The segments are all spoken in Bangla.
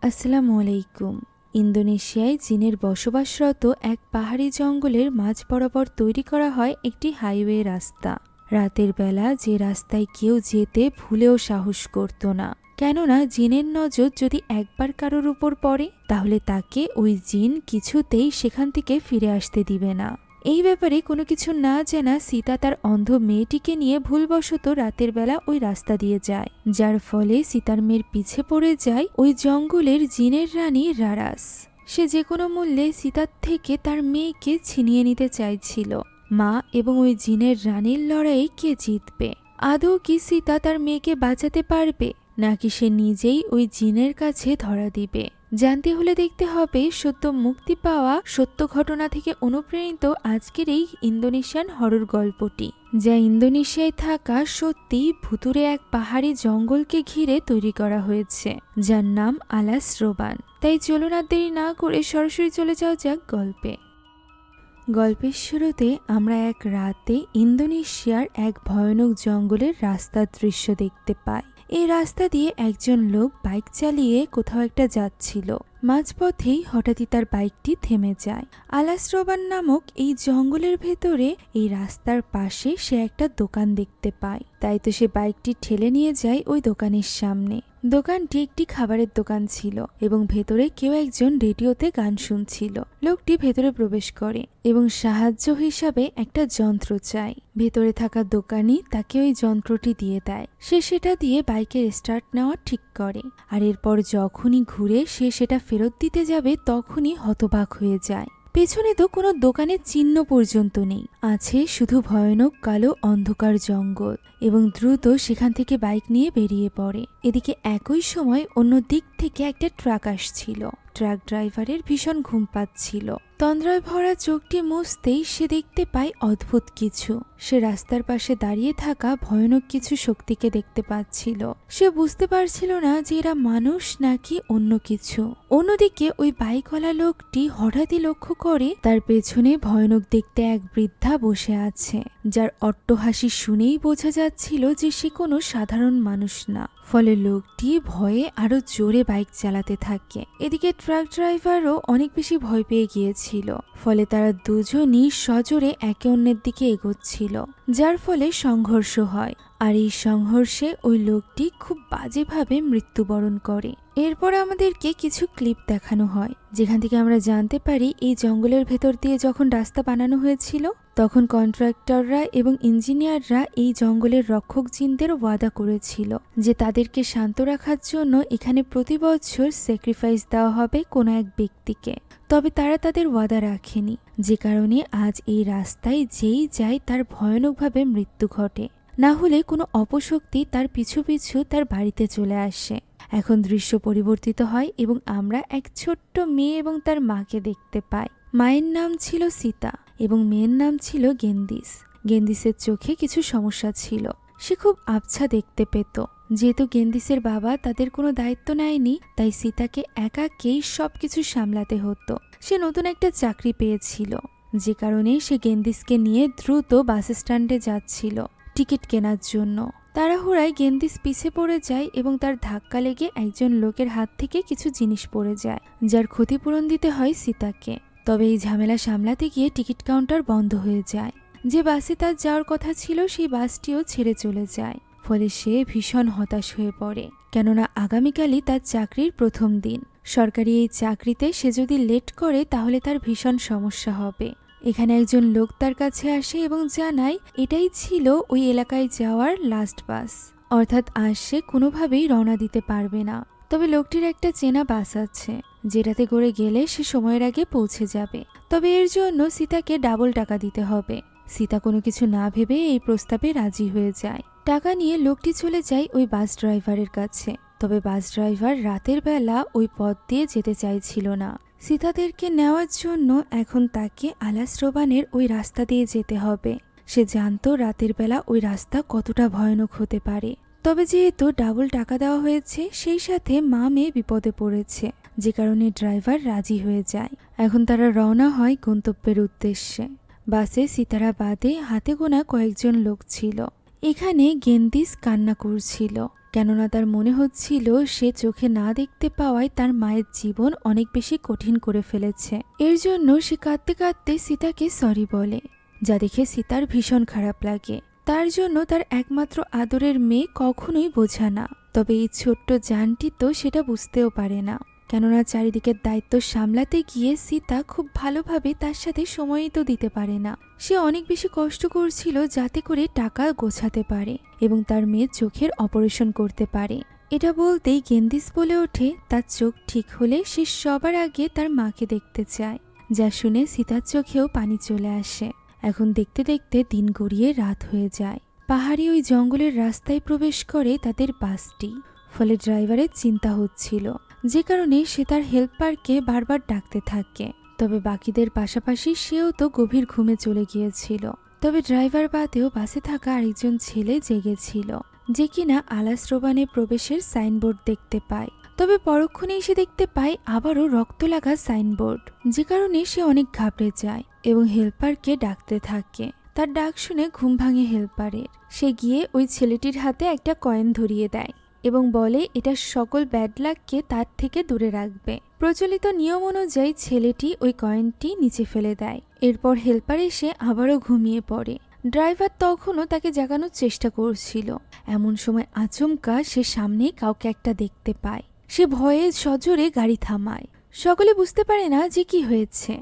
আসসালামু আলাইকুম। ইন্দোনেশিয়ায় চীনের বসবাসরত এক পাহাড়ি জঙ্গলের মাঝ বরাবর তৈরি করা হয় একটি হাইওয়ে রাস্তা। রাতের বেলা যে রাস্তায় কেউ যেতে ভুলেও সাহস করত না, কেননা জিনের নজর যদি একবার কারোর উপর পড়ে তাহলে তাকে ওই জিন কিছুতেই সেখান থেকে ফিরে আসতে দিবে না। এই ব্যাপারে কোনো কিছু না জানা সীতা তার অন্ধ মেয়েটিকে নিয়ে ভুলবশত রাতের বেলা ওই রাস্তা দিয়ে যায়, যার ফলে সীতার মেয়ের পিছে পড়ে যায় ওই জঙ্গলের জিনের রানী রারাস। সে যে কোনো মূল্যে সীতার থেকে তার মেয়েকে ছিনিয়ে নিতে চাইছিল। মা এবং ওই জিনের রানীর লড়াইয়ে কে জিতবে? আদৌ কি সীতা তার মেয়েকে বাঁচাতে পারবে, নাকি সে নিজেই ওই জিনের কাছে ধরা দিবে? জানতে হলে দেখতে হবে সদ্য মুক্তি পাওয়া সত্য ঘটনা থেকে অনুপ্রাণিত আজকের এই ইন্দোনেশিয়ান হরর গল্পটি, যা ইন্দোনেশিয়ায় থাকা সত্যি ভুতুরে এক পাহাড়ি জঙ্গলকে ঘিরে তৈরি করা হয়েছে, যার নাম আলাস রোবান। তাই চলুন আর দেরি না করে সরাসরি চলে যাওয়া যাক গল্পে। গল্পের শুরুতে আমরা এক রাতে ইন্দোনেশিয়ার এক ভয়ানক জঙ্গলের রাস্তার দৃশ্য দেখতে পাই। এই রাস্তা দিয়ে একজন লোক বাইক চালিয়ে কোথাও একটা যাচ্ছিল। মাঝপথেই হঠাৎই তার বাইকটি থেমে যায়। আলাস রোবান নামক এই জঙ্গলের ভেতরে এই রাস্তার পাশে সে একটা দোকান দেখতে পায়। তাই তো সে বাইকটি ঠেলে নিয়ে যায় ওই দোকানের সামনে। দোকানটি একটি খাবারের দোকান ছিল এবং ভেতরে কেউ একজন রেডিওতে গান শুনছিল। লোকটি ভেতরে প্রবেশ করে এবং সাহায্য হিসাবে একটা যন্ত্র চায়। ভেতরে থাকা দোকানি তাকে ওই যন্ত্রটি দিয়ে দেয়। সে সেটা দিয়ে বাইকের স্টার্ট নেওয়া ঠিক করে, আর এরপর যখনই ঘুরে সে সেটা ফেরত দিতে যাবে তখনই হতবাক হয়ে যায়। পেছনে তো কোনো দোকানের চিহ্ন পর্যন্ত নেই, আছে শুধু ভয়ানক কালো অন্ধকার জঙ্গল, এবং দ্রুত সেখান থেকে বাইক নিয়ে বেরিয়ে পড়ে। এদিকে একই সময় অন্য দিক থেকে একটা ট্রাক আসছিল। ট্রাক ড্রাইভারের ভীষণ ঘুম পাচ্ছিল। তন্দ্রায় ভরা চোখটি মুছতেই সে দেখতে পায় অদ্ভুত কিছু। সে রাস্তার পাশে দাঁড়িয়ে থাকা ভয়ানক কিছু শক্তিকে দেখতে পাচ্ছিল। সে বুঝতে পারছিল না যে এরা মানুষ নাকি অন্য কিছু। অন্যদিকে ওই বাইকওয়ালা লোকটি হঠাৎই লক্ষ্য করে তার পেছনে ভয়ানক দেখতে এক বৃদ্ধা বসে আছে, যার অট্টহাসি শুনেই বোঝা যাচ্ছিল যে সে কোনো সাধারণ মানুষ না। ফলে লোকটি ভয়ে আরো জোরে বাইক চালাতে থাকে। এদিকে ট্রাক ড্রাইভারও অনেক বেশি ভয় পেয়ে গিয়েছিল। ফলে তারা দুজনই সজোরে একে অন্যের দিকে এগোচ্ছিল, যার ফলে সংঘর্ষ হয়। আর এই সংঘর্ষে ওই লোকটি খুব বাজেভাবে মৃত্যুবরণ করে। এরপর আমাদেরকে কিছু ক্লিপ দেখানো হয়, যেখান থেকে আমরা জানতে পারি এই জঙ্গলের ভেতর দিয়ে যখন রাস্তা বানানো হয়েছিল তখন কন্ট্রাক্টররা এবং ইঞ্জিনিয়াররা এই জঙ্গলের রক্ষক জিনদের ওয়াদা করেছিল যে তাদেরকে শান্ত রাখার জন্য এখানে প্রতি বছর স্যাক্রিফাইস দেওয়া হবে কোনো এক ব্যক্তিকে। তবে তারা তাদের ওয়াদা রাখেনি, যে কারণে আজ এই রাস্তায় যেই যায় তার ভয়ানকভাবে মৃত্যু ঘটে, না হলে কোনো অপশক্তি তার পিছু পিছু তার বাড়িতে চলে আসে। এখন দৃশ্য পরিবর্তিত হয় এবং আমরা এক ছোট্ট মেয়ে এবং তার মাকে দেখতে পাই। মায়ের নাম ছিল সীতা এবং মেয়ের নাম ছিল গেন্দিস। গেন্দিসের চোখে কিছু সমস্যা ছিল, সে খুব আবছা দেখতে পেত। যেহেতু গেন্দিসের বাবা তাদের কোনো দায়িত্ব নেয়নি, তাই সীতাকে একাকেই সবকিছু সামলাতে হতো। সে নতুন একটা চাকরি পেয়েছিল, যে কারণে সে গেন্দিসকে নিয়ে দ্রুত বাস স্ট্যান্ডে যাচ্ছিল টিকিট কেনার জন্য। তাড়াহুড়ায় গেন্দিস পিছে পড়ে যায় এবং তার ধাক্কা লেগে একজন লোকের হাত থেকে কিছু জিনিস পড়ে যায়, যার ক্ষতিপূরণ দিতে হয় সীতাকে। তবে এই ঝামেলা সামলাতে গিয়ে টিকিট কাউন্টার বন্ধ হয়ে যায়। যে বাসে তার যাওয়ার কথা ছিল সেই বাসটিও ছেড়ে চলে যায়। ফলে সে ভীষণ হতাশ হয়ে পড়ে, কেননা আগামীকালই তার চাকরির প্রথম দিন। সরকারি এই চাকরিতে সে যদি লেট করে তাহলে তার ভীষণ সমস্যা হবে। এখানে একজন লোক তার কাছে আসে এবং জানায় এটাই ছিল ওই এলাকায় যাওয়ার লাস্ট বাস, অর্থাৎ আজ সে কোনোভাবেই রওনা দিতে পারবে না। তবে লোকটির একটা চেনা বাস আছে, যেটাতে করে গেলে সে সময়ের আগে পৌঁছে যাবে। তবে এর জন্য সীতাকে ডাবল টাকা দিতে হবে। সীতা কোনো কিছু না ভেবে এই প্রস্তাবে রাজি হয়ে যায়। টাকা নিয়ে লোকটি চলে যায় ওই বাস ড্রাইভারের কাছে। তবে বাস ড্রাইভার রাতের বেলা ওই পথ দিয়ে যেতে চাইছিল না। সীতাদেরকে নেওয়ার জন্য এখন তাকে আলাস রোবানের ওই রাস্তা দিয়ে যেতে হবে। সে জানতো রাতের বেলা ওই রাস্তা কতটা ভয়ানক হতে পারে। তবে যেহেতু ডাবল টাকা দেওয়া হয়েছে, সেই সাথে মা মেয়ে বিপদে পড়েছে, যে কারণে ড্রাইভার রাজি হয়ে যায়। এখন তারা রওনা হয় গন্তব্যের উদ্দেশ্যে। বাসে সীতারা বাদে হাতে গোনা কয়েকজন লোক ছিল। এখানে গেন্দিস কান্না করছিল, কেননা তার মনে হচ্ছিল সে চোখে না দেখতে পাওয়ায় তার মায়ের জীবন অনেক বেশি কঠিন করে ফেলেছে। এর জন্য সে কাঁদতে কাঁদতে সীতাকে সরি বলে, যা দেখে সীতার ভীষণ খারাপ লাগে। তার জন্য তার একমাত্র আদরের মেয়ে কখনোই বোঝা না। তবে এই ছোট্ট জানটি তো সেটা বুঝতেও পারে না, কেননা চারিদিকের দায়িত্ব সামলাতে গিয়ে সীতা খুব ভালোভাবে তার সাথে সময়ই তো দিতে পারে না। সে অনেক বেশি কষ্ট করছিল যাতে করে টাকা গোছাতে পারে এবং তার মেয়ের চোখের অপারেশন করতে পারে। এটা বলতেই গেন্দিস বলে ওঠে তার চোখ ঠিক হলে সে সবার আগে তার মাকে দেখতে চায়। যা শুনে সীতার চোখেও পানি চলে আসে। এখন দেখতে দেখতে দিন গড়িয়ে রাত হয়ে যায়। পাহাড়ি ওই জঙ্গলের রাস্তায় প্রবেশ করে তাদের বাসটি। ফলে ড্রাইভারের চিন্তা হচ্ছিল, যে কারণে সে তার হেল্পারকে বারবার ডাকতে থাকে। তবে বাকিদের পাশাপাশি সেও তো গভীর ঘুমে চলে গিয়েছিল। তবে ড্রাইভার বাদেও বাসে থাকা আরেকজন ছেলে জেগেছিল, যে কিনা আলাস রোবানে প্রবেশের সাইনবোর্ড দেখতে পায়। তবে পরক্ষণেই সে দেখতে পায় আবারও রক্ত লাগা সাইনবোর্ড, যে কারণে সে অনেক ঘাবড়ে যায় এবং হেল্পারকে ডাকতে থাকে। তার ডাক শুনে ঘুম ভাঙে হেল্পারের। সে গিয়ে ওই ছেলেটির হাতে একটা কয়েন ধরিয়ে দেয় এবং বলে এটা সকল ব্যাড লাককে তার থেকে দূরে রাখবে। প্রচলিত নিয়ম অনুযায়ী ছেলেটি ওই কয়েনটি নিচে ফেলে দেয়। এরপর হেল্পার এসে আবারও ঘুমিয়ে পড়ে। ড্রাইভার তখনও তাকে জাগানোর চেষ্টা করছিল। এমন সময় আচমকা সে সামনে কাউকে একটা দেখতে পায়। সে ভয়ে সজোরে গাড়ি থামায়। সকলে বুঝতে পারে না যে কি হয়েছে।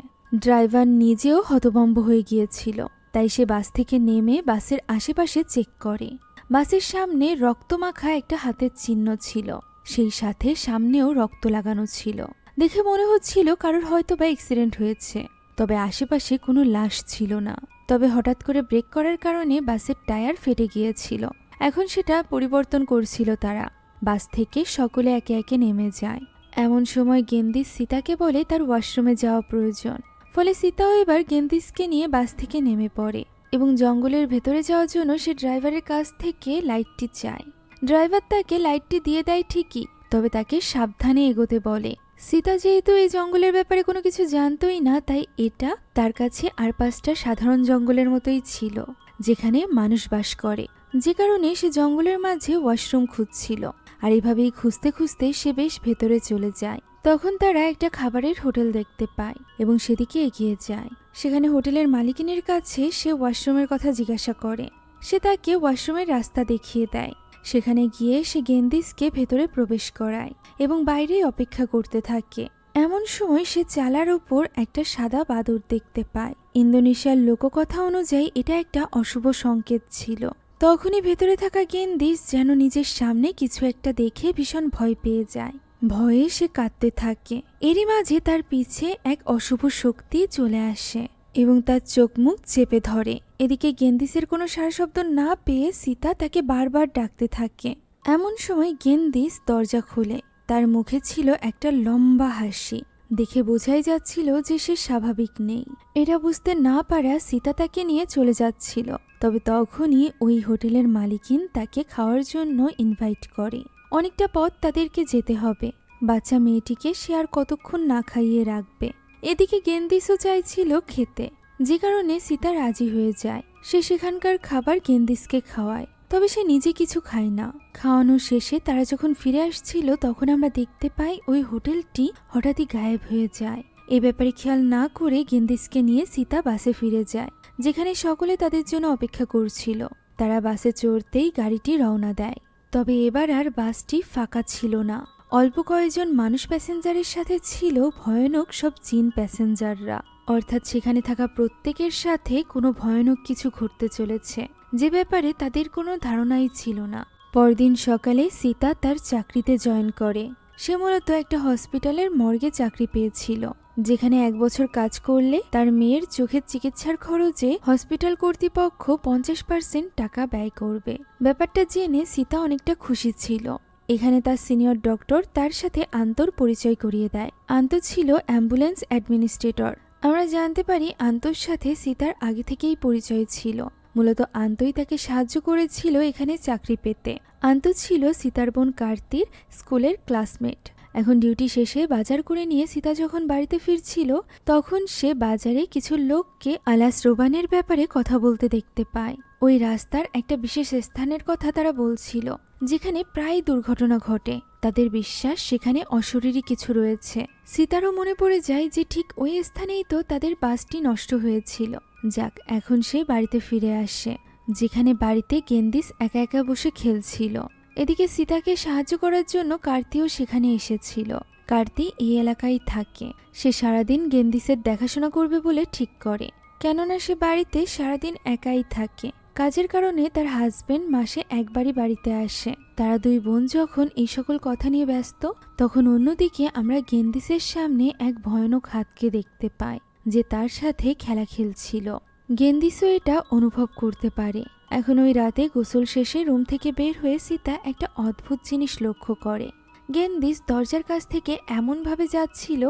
ড্রাইভার নিজেও হতভম্ব হয়ে গিয়েছিল। তাই সে বাস থেকে নেমে বাসের আশেপাশে চেক করে। বাসের সামনে রক্তমাখা একটা হাতের চিহ্ন ছিল, সেই সাথে সামনেও রক্ত লাগানো ছিল। দেখে মনে হচ্ছিল কারোর হয়তো বা অ্যাক্সিডেন্ট হয়েছে। তবে আশেপাশে কোনো লাশ ছিল না। তবে হঠাৎ করে ব্রেক করার কারণে বাসের টায়ার ফেটে গিয়েছিল। এখন সেটা পরিবর্তন করছিল তারা। বাস থেকে সকলে একে একে নেমে যায়। এমন সময় গেন্দিস সীতাকে বলে তার ওয়াশরুমে যাওয়া প্রয়োজন। ফলে সীতাও এবার গেন্দিসকে নিয়ে বাস থেকে নেমে পড়ে এবং জঙ্গলের ভেতরে যাওয়ার জন্য সে ড্রাইভারের কাছ থেকে লাইটটি চায়। ড্রাইভার তাকে লাইটটি দিয়ে দেয় ঠিকই, তবে তাকে সাবধানে এগোতে বলে। সীতা যেহেতু এই জঙ্গলের ব্যাপারে কোনো কিছু জানতোই না, তাই এটা তার কাছে আর পাঁচটা সাধারণ জঙ্গলের মতোই ছিল, যেখানে মানুষ বাস করে। যে কারণে সে জঙ্গলের মাঝে ওয়াশরুম খুঁজছিল। আর এভাবেই খুঁজতে খুঁজতে সে বেশ ভেতরে চলে যায়। তখন তারা একটা খাবারের হোটেল দেখতে পায় এবং সেদিকে এগিয়ে যায়। সেখানে হোটেলের মালিকিনের কাছে সে ওয়াশরুমের কথা জিজ্ঞাসা করে। সে তাকে ওয়াশরুমের রাস্তা দেখিয়ে দেয়। সেখানে গিয়ে সে গেন্দিসকে ভেতরে প্রবেশ করায় এবং বাইরে অপেক্ষা করতে থাকে। এমন সময় সে চালার উপর একটা সাদা বাদুড় দেখতে পায়। ইন্দোনেশিয়ার লোককথা অনুযায়ী এটা একটা অশুভ সংকেত ছিল। তখনই ভেতরে থাকা গেন্দিস যেন নিজের সামনে কিছু একটা দেখে ভীষণ ভয় পেয়ে যায়। ভয়ে সে কাঁদতে থাকে। এরই মাঝে তার পিছে এক অশুভ শক্তি চলে আসে এবং তার চোখ মুখ চেপে ধরে। এদিকে গেন্দিসের কোনো সাড়াশব্দ না পেয়ে সীতা তাকে বারবার ডাকতে থাকে। এমন সময় গেন্দিস দরজা খোলে। তার মুখে ছিল একটা লম্বা হাসি। দেখে বোঝাই যাচ্ছিল যে সে স্বাভাবিক নেই। এটা বুঝতে না পারা সীতা তাকে নিয়ে চলে যাচ্ছিল। তবে তখনই ওই হোটেলের মালিকিন তাকে খাওয়ার জন্য ইনভাইট করে। অনেকটা পথ তাদেরকে যেতে হবে। বাচ্চা মেয়েটিকে সে আর কতক্ষণ না খাইয়ে রাখবে। এদিকে গেন্দিসও চাইছিল খেতে, যে কারণে সীতা রাজি হয়ে যায়। সে সেখানকার খাবার গেন্দিসকে খাওয়ায়, তবে সে নিজে কিছু খায় না। খাওয়ানো শেষে তারা যখন ফিরে আসছিল তখন আমরা দেখতে পাই ওই হোটেলটি হঠাৎই গায়েব হয়ে যায়। এ ব্যাপারে খেয়াল না করে গেন্দিসকে নিয়ে সীতা বাসে ফিরে যায়, যেখানে সকলে তাদের জন্য অপেক্ষা করছিল। তারা বাসে চড়তেই গাড়িটি রওনা দেয়। তবে এবার আর বাসটি ফাঁকা ছিল না। অল্প কয়েকজন মানুষ প্যাসেঞ্জারের সাথে ছিল ভয়ানক সব জিন প্যাসেঞ্জাররা। অর্থাৎ সেখানে থাকা প্রত্যেকের সাথে কোনো ভয়ানক কিছু ঘটতে চলেছে, যে ব্যাপারে তাদের কোনো ধারণাই ছিল না। পরদিন সকালে সীতা তার চাকরিতে জয়েন করে। সে মূলত একটা হসপিটালের মর্গে চাকরি পেয়েছিল, যেখানে 1 বছর কাজ করলে তার মেয়ের চোখের চিকিৎসার খরচে হসপিটাল কর্তৃপক্ষ 50% টাকা ব্যয় করবে। ব্যাপারটা জেনে সীতা অনেকটা খুশি ছিল। এখানে তার সিনিয়র ডক্টর তার সাথে আন্তর পরিচয় করিয়ে দেয়। আন্ত ছিল অ্যাম্বুলেন্স অ্যাডমিনিস্ট্রেটর। আমরা জানতে পারি আন্তর সাথে সীতার আগে থেকেই পরিচয় ছিল। মূলত আন্তই তাকে সাহায্য করেছিল এখানে চাকরি পেতে। আন্ত ছিল সীতার বোন কার্তির স্কুলের ক্লাসমেট। এখন ডিউটি শেষে বাজার করে নিয়ে সীতা যখন বাড়িতে ফিরছিল তখন সে বাজারে কিছু লোককে আলাস রোবানের ব্যাপারে কথা বলতে দেখতে পায়। ওই রাস্তার একটা বিশেষ স্থানের কথা তারা বলছিল, যেখানে প্রায় দুর্ঘটনা ঘটে। তাদের বিশ্বাস সেখানে অশরীরী কিছু রয়েছে। সীতারও মনে পড়ে যায় যে ঠিক ওই স্থানেই তো তাদের বাসটি নষ্ট হয়েছিল। যাক, এখন সে বাড়িতে ফিরে আসে, যেখানে বাড়িতে গেন্দিস একা একা বসে খেলছিল। এদিকে সীতাকে সাহায্য করার জন্য কার্তিও সেখানে এসেছিল। কার্তি এই এলাকায় থাকে। সে সারাদিন গেন্দিসের দেখাশোনা করবে বলে ঠিক করে, কেননা সে বাড়িতে সারাদিন একাই থাকে। কাজের কারণে তার হাজবেন্ড মাসে একবারই বাড়িতে আসে। তারা দুই বোন যখন এই সকল কথা নিয়ে ব্যস্ত, তখন অন্যদিকে আমরা গেন্দিসের সামনে এক ভয়ানক হাতকে দেখতে পাই, যে তার সাথে খেলা খেলছিল। গেন্দিসও এটা অনুভব করতে পারে। এখন ওই রাতে গোসল শেষে রুম থেকে বের হয়ে সীতা একটা অদ্ভুত জিনিস লক্ষ্য করে। গেন্দিস দরজার কাছ থেকে এমনভাবে যাচ্ছিল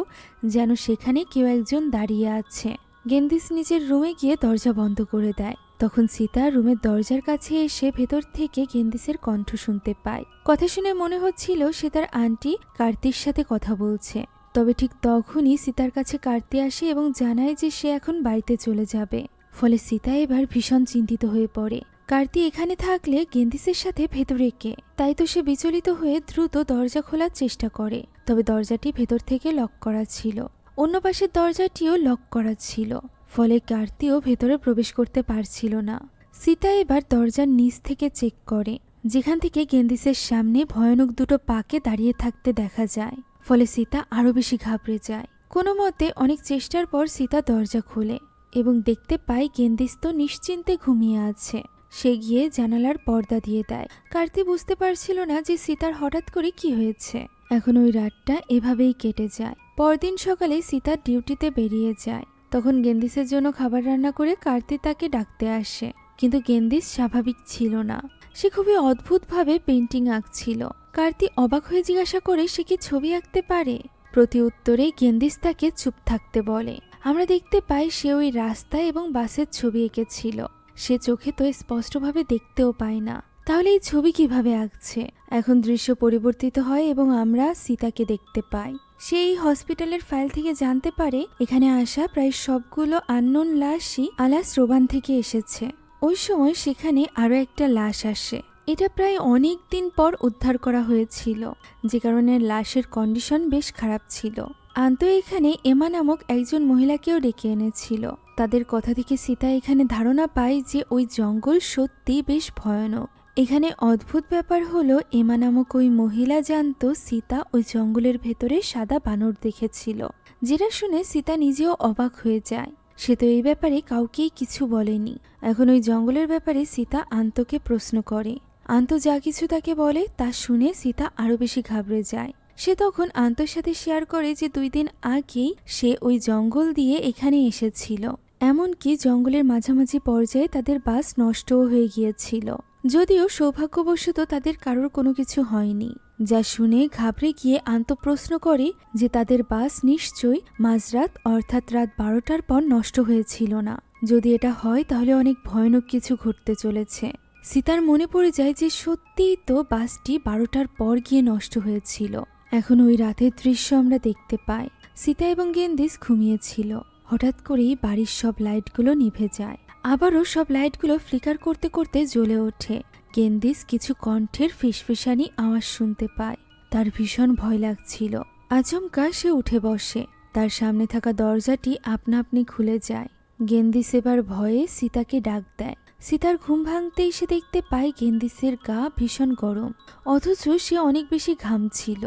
যেন সেখানে কেউ একজন দাঁড়িয়ে আছে। গেন্দিস নিজের রুমে গিয়ে দরজা বন্ধ করে দেয়। তখন সীতা রুমের দরজার কাছে এসে ভেতর থেকে গেন্দিসের কণ্ঠ শুনতে পায়। কথা শুনে মনে হচ্ছিল সে তার আন্টি কার্তির সাথে কথা বলছে। তবে ঠিক তখনই সীতার কাছে কার্তি আসে এবং জানায় যে সে এখন বাড়িতে চলে যাবে। ফলে সীতা এবার ভীষণ চিন্তিত হয়ে পড়ে। কার্তি এখানে থাকলে গেন্দিসের সাথে ভেতরে কে? তাই তো সে বিচলিত হয়ে দ্রুত দরজা খোলার চেষ্টা করে। তবে দরজাটি ভেতর থেকে লক করা ছিল। অন্য পাশের দরজাটিও লক করা ছিল। ফলে কার্তিও ভেতরে প্রবেশ করতে পারছিল না। সীতা এবার দরজার নিচ থেকে চেক করে, যেখান থেকে গেন্দিসের সামনে ভয়ানক দুটো পাকে দাঁড়িয়ে থাকতে দেখা যায়। ফলে সীতা আরো বেশি ঘাবড়ে যায়। কোনো মতে অনেক চেষ্টার পর সীতা দরজা খোলে এবং দেখতে পায় গেন্দিস তো নিশ্চিন্তে ঘুমিয়ে আছে। সে গিয়ে জানালার পর্দা দিয়ে দেয়। কার্তি বুঝতে পারছিল না যে সীতার হঠাৎ করে কি হয়েছে। এখন ওই রাতটা এভাবেই কেটে যায়। পরদিন সকালে সীতা ডিউটিতে বেরিয়ে যায়। তখন গেন্দিসের জন্য খাবার রান্না করে কার্তি তাকে ডাকতে আসে, কিন্তু গেন্দিস স্বাভাবিক ছিল না। সে খুবই অদ্ভুতভাবে পেন্টিং আঁকছিল। কার্তি অবাক হয়ে জিজ্ঞাসা করে সে কি ছবি আঁকতে পারে। প্রতি উত্তরে গেন্দিস তাকে চুপ থাকতে বলে। আমরা দেখতে পাই সে ওই রাস্তায় এবং বাসের ছবি এঁকেছিল। সে চোখে তো স্পষ্টভাবে দেখতেও পায় না, তাহলে এই ছবি কিভাবে আঁকছে? এখন দৃশ্য পরিবর্তিত হয় এবং আমরা সীতাকে দেখতে পাই। সেই হসপিটালের ফাইল থেকে জানতে পারে এখানে আসা প্রায় সবগুলো আননোন লাশই আলাস রোবান থেকে এসেছে। ওই সময় সেখানে আরো একটা লাশ আসে। এটা প্রায় অনেক দিন পর উদ্ধার করা হয়েছিল, যে কারণে লাশের কন্ডিশন বেশ খারাপ ছিল। আন্ত এখানে এমা নামক একজন মহিলাকেও ডেকে এনেছিল। তাদের কথা থেকে সীতা এখানে ধারণা পায় যে ওই জঙ্গল সত্যি বেশ ভয়ানক। এখানে অদ্ভুত ব্যাপার হলো এমা নামক ওই মহিলা জানতো সীতা ওই জঙ্গলের ভেতরে সাদা বানর দেখেছিল, যেটা শুনে সীতা নিজেও অবাক হয়ে যায়। সে তো এই ব্যাপারে কাউকেই কিছু বলেনি। এখন ওই জঙ্গলের ব্যাপারে সীতা আন্তকে প্রশ্ন করে। আন্ত যা কিছু তাকে বলে তা শুনে সীতা আরো বেশি ঘাবড়ে যায়। সে তখন আন্তর সাথে শেয়ার করে যে 2 দিন আগেই সে ওই জঙ্গল দিয়ে এখানে এসেছিল। এমনকি জঙ্গলের মাঝামাঝি পর্যায়ে তাদের বাস নষ্টও হয়ে গিয়েছিল, যদিও সৌভাগ্যবশত তাদের কারোর কোনো কিছু হয়নি। যা শুনে ঘাবড়ে গিয়ে আন্ত প্রশ্ন করে যে তাদের বাস নিশ্চয়ই মাঝরাত অর্থাৎ রাত 12টার পর নষ্ট হয়েছিল না। যদি এটা হয় তাহলে অনেক ভয়ানক কিছু ঘটতে চলেছে। সীতার মনে পড়ে যায় যে সত্যিই তো বাসটি 12টার পর গিয়ে নষ্ট হয়েছিল। এখন ওই রাতের দৃশ্য আমরা দেখতে পাই। সীতা এবং গেন্দিস ঘুমিয়েছিল। হঠাৎ করেই বাড়ির সব লাইটগুলো নিভে যায়। আবারও সব লাইটগুলো ফ্লিকার করতে করতে জ্বলে ওঠে। গেন্দিস কিছু কণ্ঠের ফিসফিসানি আওয়াজ শুনতে পায়। তার ভীষণ ভয় লাগছিল। আচমকা সে উঠে বসে। তার সামনে থাকা দরজাটি আপনা আপনি খুলে যায়। গেন্দিস এবার ভয়ে সীতাকে ডাক দেয়। সীতার ঘুম ভাঙতেই সে দেখতে পায় গেন্দিসের গা ভীষণ গরম, অথচ সে অনেক বেশি ঘামছিল,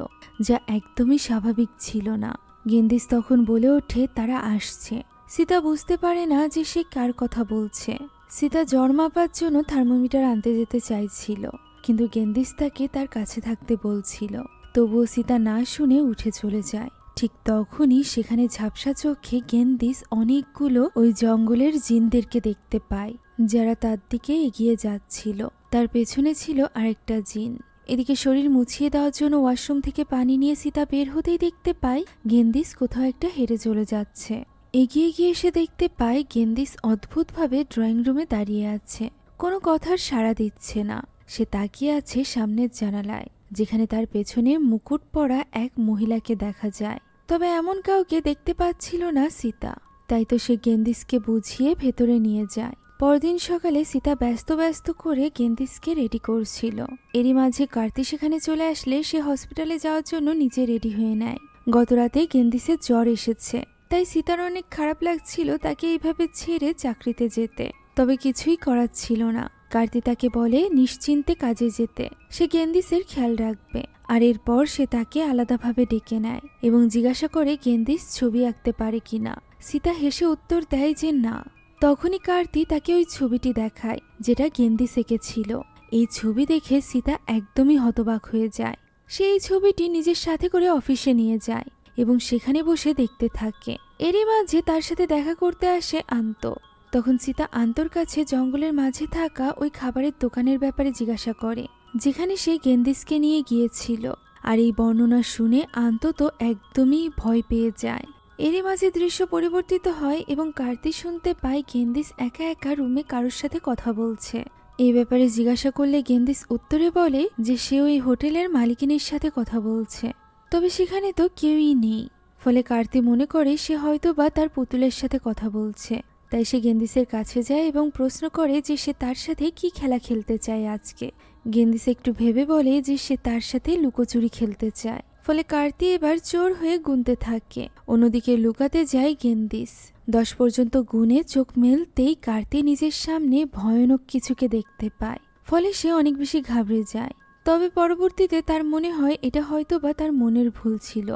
যা একদমই স্বাভাবিক ছিল না। গেন্দিস তখন বলে ওঠে তারা আসছে। সীতা বুঝতে পারে না যে সে কার কথা বলছে। সীতা জ্বর মাপার জন্য থার্মোমিটার আনতে যেতে চাইছিল, কিন্তু গেন্দিস তাকে তার কাছে থাকতে বলছিল। তবুও সীতা না শুনে উঠে চলে যায়। ঠিক তখনই সেখানে ঝাপসা চোখে গেন্দিস অনেকগুলো ওই জঙ্গলের জিনদেরকে দেখতে পায়, যারা তার দিকে এগিয়ে যাচ্ছিল। তার পেছনে ছিল আরেকটা জিন। এদিকে শরীর মুছিয়ে দেওয়ার জন্য ওয়াশরুম থেকে পানি নিয়ে সীতা বের হতেই দেখতে পায় গেন্দিস কোথাও একটা হেঁটে চলে যাচ্ছে। এগিয়ে গিয়ে সে দেখতে পায় গেন্দিস অদ্ভুতভাবে ড্রয়িং রুমে দাঁড়িয়ে আছে, কোনো কথার সাড়া দিচ্ছে না। সে তাকিয়ে আছে সামনের জানালায়, যেখানে তার পেছনে মুকুট পরা এক মহিলাকে দেখা যায়। তবে এমন কাউকে দেখতে পাচ্ছিল না সীতা। তাই তো সে গেন্দিসকে বুঝিয়ে ভেতরে নিয়ে যায়। পরদিন সকালে সীতা ব্যস্ত ব্যস্ত করে গেন্দিসকে রেডি করছিল। এরই মাঝে কার্তি সেখানে চলে আসলে সে হসপিটালে যাওয়ার জন্য নিজে রেডি হয়ে নেয়। গতরাতে গেন্দিসের জ্বর এসেছে, তাই সীতার অনেক খারাপ লাগছিল তাকে এইভাবে ছেড়ে চাকরিতে যেতে। তবে কিছুই করার ছিল না। কার্তি তাকে বলে নিশ্চিন্তে কাজে যেতে, সে গেন্দিসের খেয়াল রাখবে। আর এরপর সে তাকে আলাদাভাবে ডেকে নেয় এবং জিজ্ঞাসা করে গেন্দিস ছবি আঁকতে পারে কিনা। সীতা হেসে উত্তর দেয় যে না। তখনই কার্তি তাকে ওই ছবিটি দেখায় যেটা গেন্দিস এঁকেছিল। এই ছবি দেখে সীতা একদমই হতবাক হয়ে যায়। সে এই ছবিটি নিজের সাথে করে অফিসে নিয়ে যায় এবং সেখানে বসে দেখতে থাকে। এরই মাঝে তার সাথে দেখা করতে আসে আন্ত। তখন সীতা আন্তর কাছে জঙ্গলের মাঝে থাকা ওই খাবারের দোকানের ব্যাপারে জিজ্ঞাসা করে, যেখানে সে গেন্দিসকে নিয়ে গিয়েছিল। আর এই বর্ণনা শুনে আন্ত তো একদমই ভয় পেয়ে যায়। এরই মাঝে দৃশ্য পরিবর্তিত হয় এবং কার্তি শুনতে পায় গেন্দিস একা একা রুমে কারোর সাথে কথা বলছে। এই ব্যাপারে জিজ্ঞাসা করলে গেন্দিস উত্তরে বলে যে সে ওই হোটেলের মালিকিনীর সাথে কথা বলছে, তবে সেখানে তো কেউই নেই। ফলে কার্তি মনে করে সে হয়তো বা তার পুতুলের সাথে কথা বলছে। তাই সে গেন্দিসের কাছে যায় এবং প্রশ্ন করে যে সে তার সাথে কি খেলা খেলতে চায় আজকে। গেন্দিস একটু ভেবে বলে যে সে তার সাথে লুকোচুরি খেলতে চায়। ফলে কার্তি এবার চোর হয়ে গুনতে থাকে। অন্যদিকে লুকাতে যায় গেন্দিস। 10 পর্যন্ত গুনে চোখ মেলতেই কার্তি নিজের সামনে ভয়ানক কিছুকে দেখতে পায়। ফলে সে অনেক বেশি ঘাবড়ে যায়। তবে পরবর্তীতে তার মনে হয় এটা হয়তো বা তার মনের ভুল ছিল।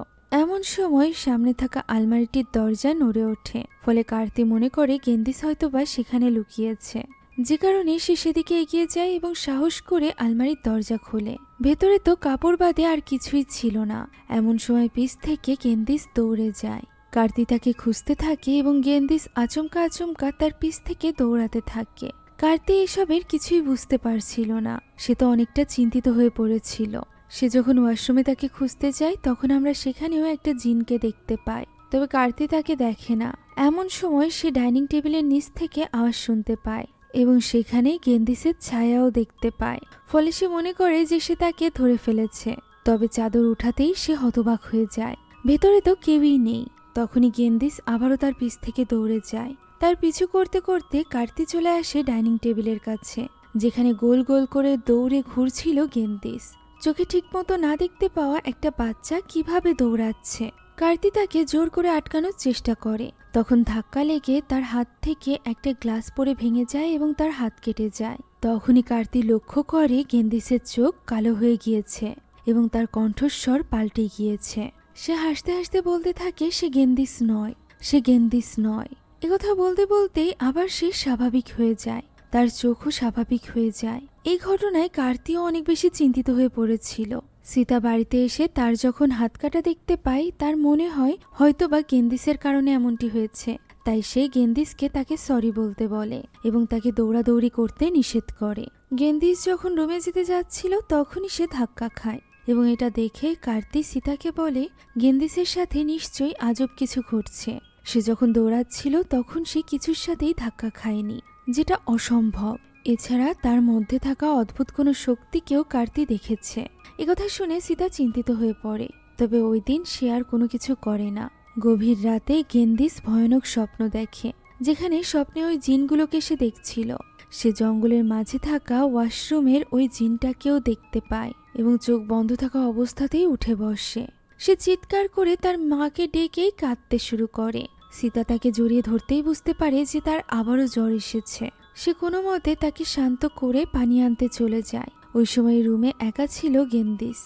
এমন সময় সামনে থাকা আলমারিটির দরজা নড়ে ওঠে। ফলে কার্তি মনে করে গেন্দিস হয়তো বা সেখানে লুকিয়েছে, যে কারণে সে সেদিকে এগিয়ে যায় এবং সাহস করে আলমারির দরজা খোলে। ভেতরে তো কাপড় বাদে আর কিছুই ছিল না। এমন সময় পিছ থেকে গেন্দিস দৌড়ে যায়। কার্তি তাকে খুঁজতে থাকে এবং গেন্দিস আচমকা আচমকা তার পিছ থেকে দৌড়াতে থাকে। কার্তি এসবের কিছুই বুঝতে পারছিল না। সে তো অনেকটা চিন্তিত হয়ে পড়েছিল। সে যখন ওয়াশরুমে তাকে খুঁজতে যায় তখন আমরা সেখানেও একটা জিনকে দেখতে পাই, তবে কার্তি তাকে দেখে না। এমন সময় সে ডাইনিং টেবিলের নিচ থেকে আওয়াজ শুনতে পায় এবং সেখানে গেন্দিসের ছায়াও দেখতে পায়। ফলে সে মনে করে যে সে তাকে ধরে ফেলেছে। তবে চাদর উঠাতেই সে হতবাক হয়ে যায়, ভেতরে তো কেউই নেই। তখনই গেন্দিস আবারও তার পিছ থেকে দৌড়ে যায়। তার পিছু করতে করতে কার্তি চলে আসে ডাইনিং টেবিলের কাছে, যেখানে গোল গোল করে দৌড়ে ঘুরছিল গেন্দিস। চোখে ঠিকমতো না দেখতে পাওয়া একটা বাচ্চা কিভাবে দৌড়াচ্ছে। কার্তি তাকে জোর করে আটকানোর চেষ্টা করে। তখন ধাক্কা লেগে তার হাত থেকে একটা গ্লাস পড়ে ভেঙে যায় এবং তার হাত কেটে যায়। তখনই কার্তি লক্ষ্য করে গেন্দিসের চোখ কালো হয়ে গিয়েছে এবং তার কণ্ঠস্বর পাল্টে গিয়েছে। সে হাসতে হাসতে বলতে থাকে সে গেন্দিস নয়, সে গেন্দিস নয়। একথা বলতে বলতেই আবার সে স্বাভাবিক হয়ে যায়, তার চোখও স্বাভাবিক হয়ে যায়। এই ঘটনায় কার্তিও অনেক বেশি চিন্তিত হয়ে পড়েছিল। সীতা বাড়িতে এসে তার যখন হাত কাটা দেখতে পায় তার মনে হয় হয়তোবা গেন্দিসের কারণে এমনটি হয়েছে। তাই সে গেন্দিসকে তাকে সরি বলতে বলে এবং তাকে দৌড়াদৌড়ি করতে নিষেধ করে। গেন্দিস যখন রুমে যেতে যাচ্ছিল তখনই সে ধাক্কা খায় এবং এটা দেখে কার্তি সীতাকে বলে গেন্দিসের সাথে নিশ্চয়ই আজব কিছু ঘটছে। সে যখন দৌড়াচ্ছিল তখন সে কিছুর সাথেই ধাক্কা খায়নি, যেটা অসম্ভব। এছাড়া তার মধ্যে থাকা অদ্ভুত কোনো শক্তিকেও কার্তি দেখেছে। একথা শুনে সীতা চিন্তিত হয়ে পড়ে। তবে ওই দিন সে আর কোনো কিছু করে না। গভীর রাতে গেন্দিস ভয়ানক স্বপ্ন দেখে, যেখানে স্বপ্নে ওই জিনগুলোকে সে দেখছিল। সে জঙ্গলের মাঝে থাকা ওয়াশরুমের ওই জিনটাকেও দেখতে পায় এবং চোখ বন্ধ থাকা অবস্থাতেই উঠে বসে। সে চিৎকার করে তার মাকে ডেকেই কাঁদতে শুরু করে। সীতা তাকে জড়িয়ে ধরতেই বুঝতে পারে যে তার আবারও জ্বর এসেছে। সে কোনো মতে তাকে শান্ত করে পানি আনতে চলে যায়। ওই সময় রুমে একা ছিল গেন্দিস।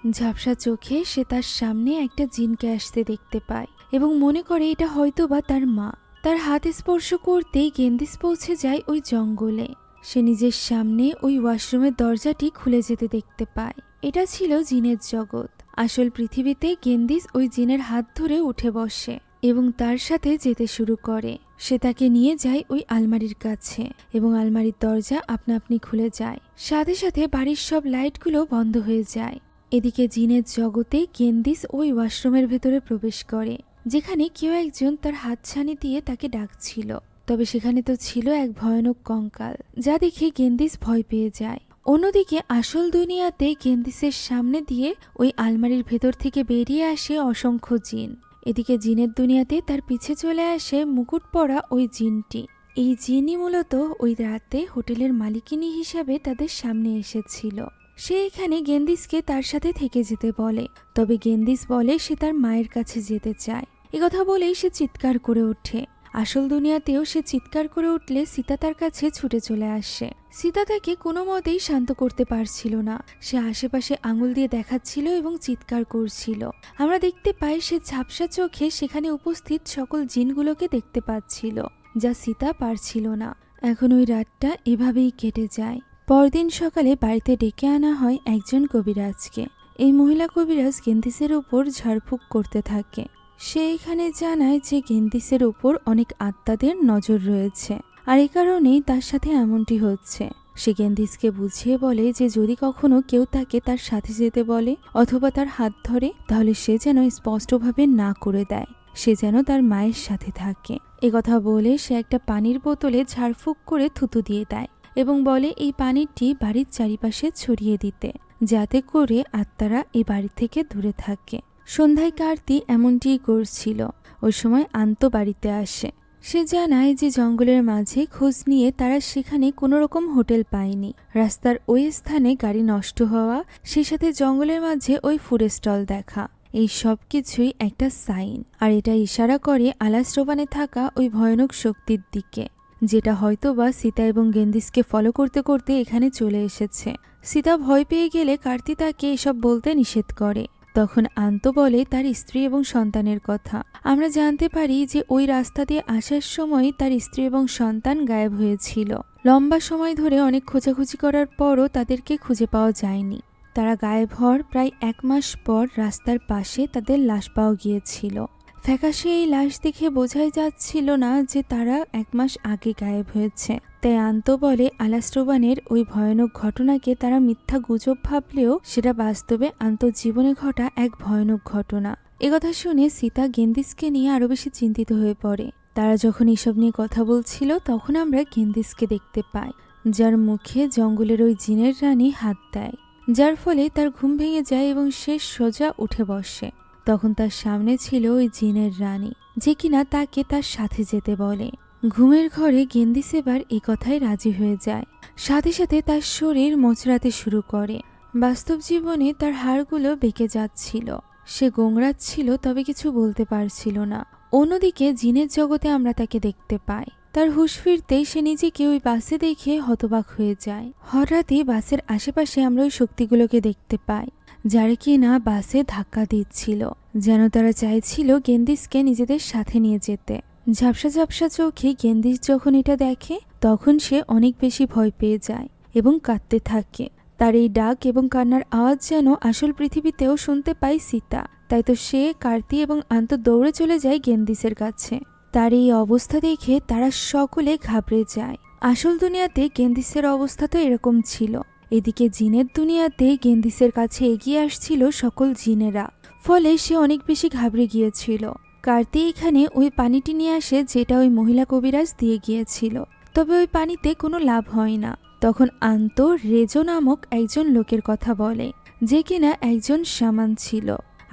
ঝাপসা চোখে সে তার সামনে একটা জিনকে আসতে দেখতে পায় এবং মনে করে এটা হয়তো বা তার মা। তার হাত স্পর্শ করতেই গেন্দিস পৌঁছে যায় ওই জঙ্গলে। সে নিজের সামনে ওই ওয়াশরুমের দরজাটি খুলে যেতে দেখতে পায়। এটা ছিল জিনের জগৎ। আসল পৃথিবীতে গেন্দিস ওই জিনের হাত ধরে উঠে বসে এবং তার সাথে যেতে শুরু করে। সে তাকে নিয়ে যায় ওই আলমারির কাছে এবং আলমারির দরজা আপনা আপনি খুলে যায়। সাথে সাথে বাড়ির সব লাইটগুলো বন্ধ হয়ে যায়। এদিকে জিনের জগতে গেন্দিস ওই ওয়াশরুমের ভেতরে প্রবেশ করে, যেখানে কেউ একজন তার হাতছানি দিয়ে তাকে ডাকছিল। তবে সেখানে তো ছিল এক ভয়ানক কঙ্কাল, যা দেখে গেন্দিস ভয় পেয়ে যায়। অন্যদিকে আসল দুনিয়াতে গেন্দিসের সামনে দিয়ে ওই আলমারির ভেতর থেকে বেরিয়ে আসে অসংখ্য জিন। এদিকে জিনের দুনিয়াতে তার পিছে চলে আসে মুকুট পরা ওই জিনটি, এই জিনই মূলত ওই রাতে হোটেলের মালিকিনী হিসাবে তাদের সামনে এসেছিল। সে এখানে গেন্দিসকে তার সাথে থেকে যেতে বলে, তবে গেন্দিস বলে সে তার মায়ের কাছে যেতে চায়। একথা বলেই সে চিৎকার করে ওঠে। আসল দুনিয়াতেও সে চিৎকার করে উঠলে সীতা তার কাছে ছুটে চলে আসে। সীতা তাকে কোনো মতেই শান্ত করতে পারছিল না। সে আশেপাশে আঙুল দিয়ে দেখাচ্ছিল এবং চিৎকার করছিল। আমরা দেখতে পাই সে ঝাপসা চোখে সেখানে উপস্থিত সকল জিনগুলোকে দেখতে পাচ্ছিল, যা সীতা পারছিল না। এখন ওই রাতটা এভাবেই কেটে যায়। পরদিন সকালে বাড়িতে ডেকে আনা হয় একজন কবিরাজকে। এই মহিলা কবিরাজ গেন্দিসের উপর ঝাড়ফুঁক করতে থাকে। সে এখানে জানায় যে গেন্দিসের উপর অনেক আত্মাদের নজর রয়েছে, আর এ কারণেই তার সাথে এমনটি হচ্ছে। সে গেন্দিসকে বুঝিয়ে বলে যে যদি কখনো কেউ তাকে তার সাথে যেতে বলে অথবা তার হাত ধরে, তাহলে সে যেন স্পষ্টভাবে না করে দেয়, সে যেন তার মায়ের সাথে থাকে। একথা বলে সে একটা পানির বোতলে ঝাড়ফুঁক করে থুতু দিয়ে দেয় এবং বলে এই পানিটি বাড়ির চারিপাশে ছড়িয়ে দিতে, যাতে করে আত্মারা এই বাড়ি থেকে দূরে থাকে। সন্ধ্যায় কার্তি এমনটিই করছিল। ওই সময় আন্ত বাড়িতে আসে। সে জানায় যে জঙ্গলের মাঝে খোঁজ নিয়ে তারা সেখানে কোনো রকম হোটেল পায়নি। রাস্তার ওই স্থানে গাড়ি নষ্ট হওয়া, সেই সাথে জঙ্গলের মাঝে ওই ফুড স্টল দেখা, এই সব কিছুই একটা সাইন। আর এটা ইশারা করে আলাস্ট্রোবানে থাকা ওই ভয়ানক শক্তির দিকে, যেটা হয়তোবা সীতা এবং গেন্দিসকে ফলো করতে করতে এখানে চলে এসেছে। সীতা ভয় পেয়ে গেলে কার্তি তাকে এসব বলতে নিষেধ করে। তখন আন্ত বলে তার স্ত্রী এবং সন্তানের কথা। আমরা জানতে পারি যে ওই রাস্তা দিয়ে আসার সময় তার স্ত্রী এবং সন্তান গায়েব হয়েছিল। লম্বা সময় ধরে অনেক খোঁজাখুঁজি করার পরও তাদেরকে খুঁজে পাওয়া যায়নি। তারা গায়েব হওয়ার প্রায় 1 মাস পর রাস্তার পাশে তাদের লাশ পাওয়া গিয়েছিল। ফ্যাকাশে এই লাশ দেখে বোঝাই যাচ্ছিল না যে তারা 1 মাস আগে গায়েব হয়েছে। তাই আন্ত বলে আলাস্ট্রোবানের ওই ভয়ানক ঘটনাকে তারা মিথ্যা গুজব ভাবলেও সেটা বাস্তবে আন্তঃজীবনে ঘটা এক ভয়ানক ঘটনা। একথা শুনে সীতা গেন্দিসকে নিয়ে আরো বেশি চিন্তিত হয়ে পড়ে। তারা যখন এসব নিয়ে কথা বলছিল তখন আমরা গেন্দিসকে দেখতে পাই, যার মুখে জঙ্গলের ওই জিনের রানী হাত দেয়, যার ফলে তার ঘুম ভেঙে যায় এবং সে সোজা উঠে বসে। তখন তার সামনে ছিল ওই জিনের রানী, যে কিনা তাকে তার সাথে যেতে বলে। ঘুমের ঘরে গেন্দিস এবার এই কথায় রাজি হয়ে যায়। সাথে সাথে তার শরীর মোচড়াতে শুরু করে। বাস্তব জীবনে তার হাড়গুলো বেঁকে যাচ্ছিল। সে গোংড়াচ্ছিল, তবে কিছু বলতে পারছিল না। অন্যদিকে জিনের জগতে আমরা তাকে দেখতে পাই। তার হুঁশ ফিরতেই সে নিজেকে ওই বাসে দেখে হতবাক হয়ে যায়। হঠাৎই বাসের আশেপাশে আমরা ওই শক্তিগুলোকে দেখতে পাই, যারা কিনা বাসে ধাক্কা দিচ্ছিল, যেন তারা চাইছিল গেন্দিসকে নিজেদের সাথে নিয়ে যেতে। ঝাপসা ঝাপসা চোখে গেন্দিস যখন এটা দেখে তখন সে অনেক বেশি ভয় পেয়ে যায় এবং কাঁদতে থাকে। তার এই ডাক এবং কান্নার আওয়াজ যেন আসল পৃথিবীতেও শুনতে পায় সীতা। তাই তো সে, কার্তি এবং আন্ত দৌড়ে চলে যায় গেন্দিসের কাছে। তার এই অবস্থা দেখে তারা সকলে ঘাবড়ে যায়। আসল দুনিয়াতে গেন্দিসের অবস্থা তো এরকম ছিল। এদিকে জিনের দুনিয়াতে গেন্দিসের কাছে এগিয়ে আসছিল সকল জিনেরা, ফলে সে অনেক বেশি ঘাবড়ে গিয়েছিল। কার্তি এখানে ওই পানিটি নিয়ে আসে যেটা ওই মহিলা কবিরাজ দিয়ে গিয়েছিল, তবে ওই পানিতে কোনো লাভ হয় না। তখন আন্ত রেজো নামক একজন লোকের কথা বলে, যে কিনা একজন শামান ছিল,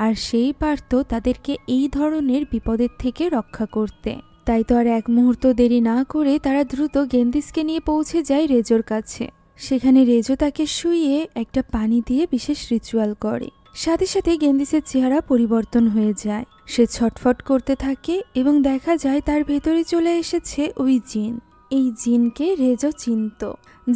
আর সেই পারত তাদেরকে এই ধরনের বিপদের থেকে রক্ষা করতে। তাই তো আর 1 মুহূর্ত দেরি না করে তারা দ্রুত গেন্দিসকে নিয়ে পৌঁছে যায় রেজোর কাছে। সেখানে রেজো তাকে শুইয়ে একটা পানি দিয়ে বিশেষ রিচুয়াল করে। সাথে সাথে গেন্দিসের চেহারা পরিবর্তন হয়ে যায়। সে ছটফট করতে থাকে এবং দেখা যায় তার ভেতরে চলে এসেছে ওই জিন। এই জিনকে রেজো চিনত,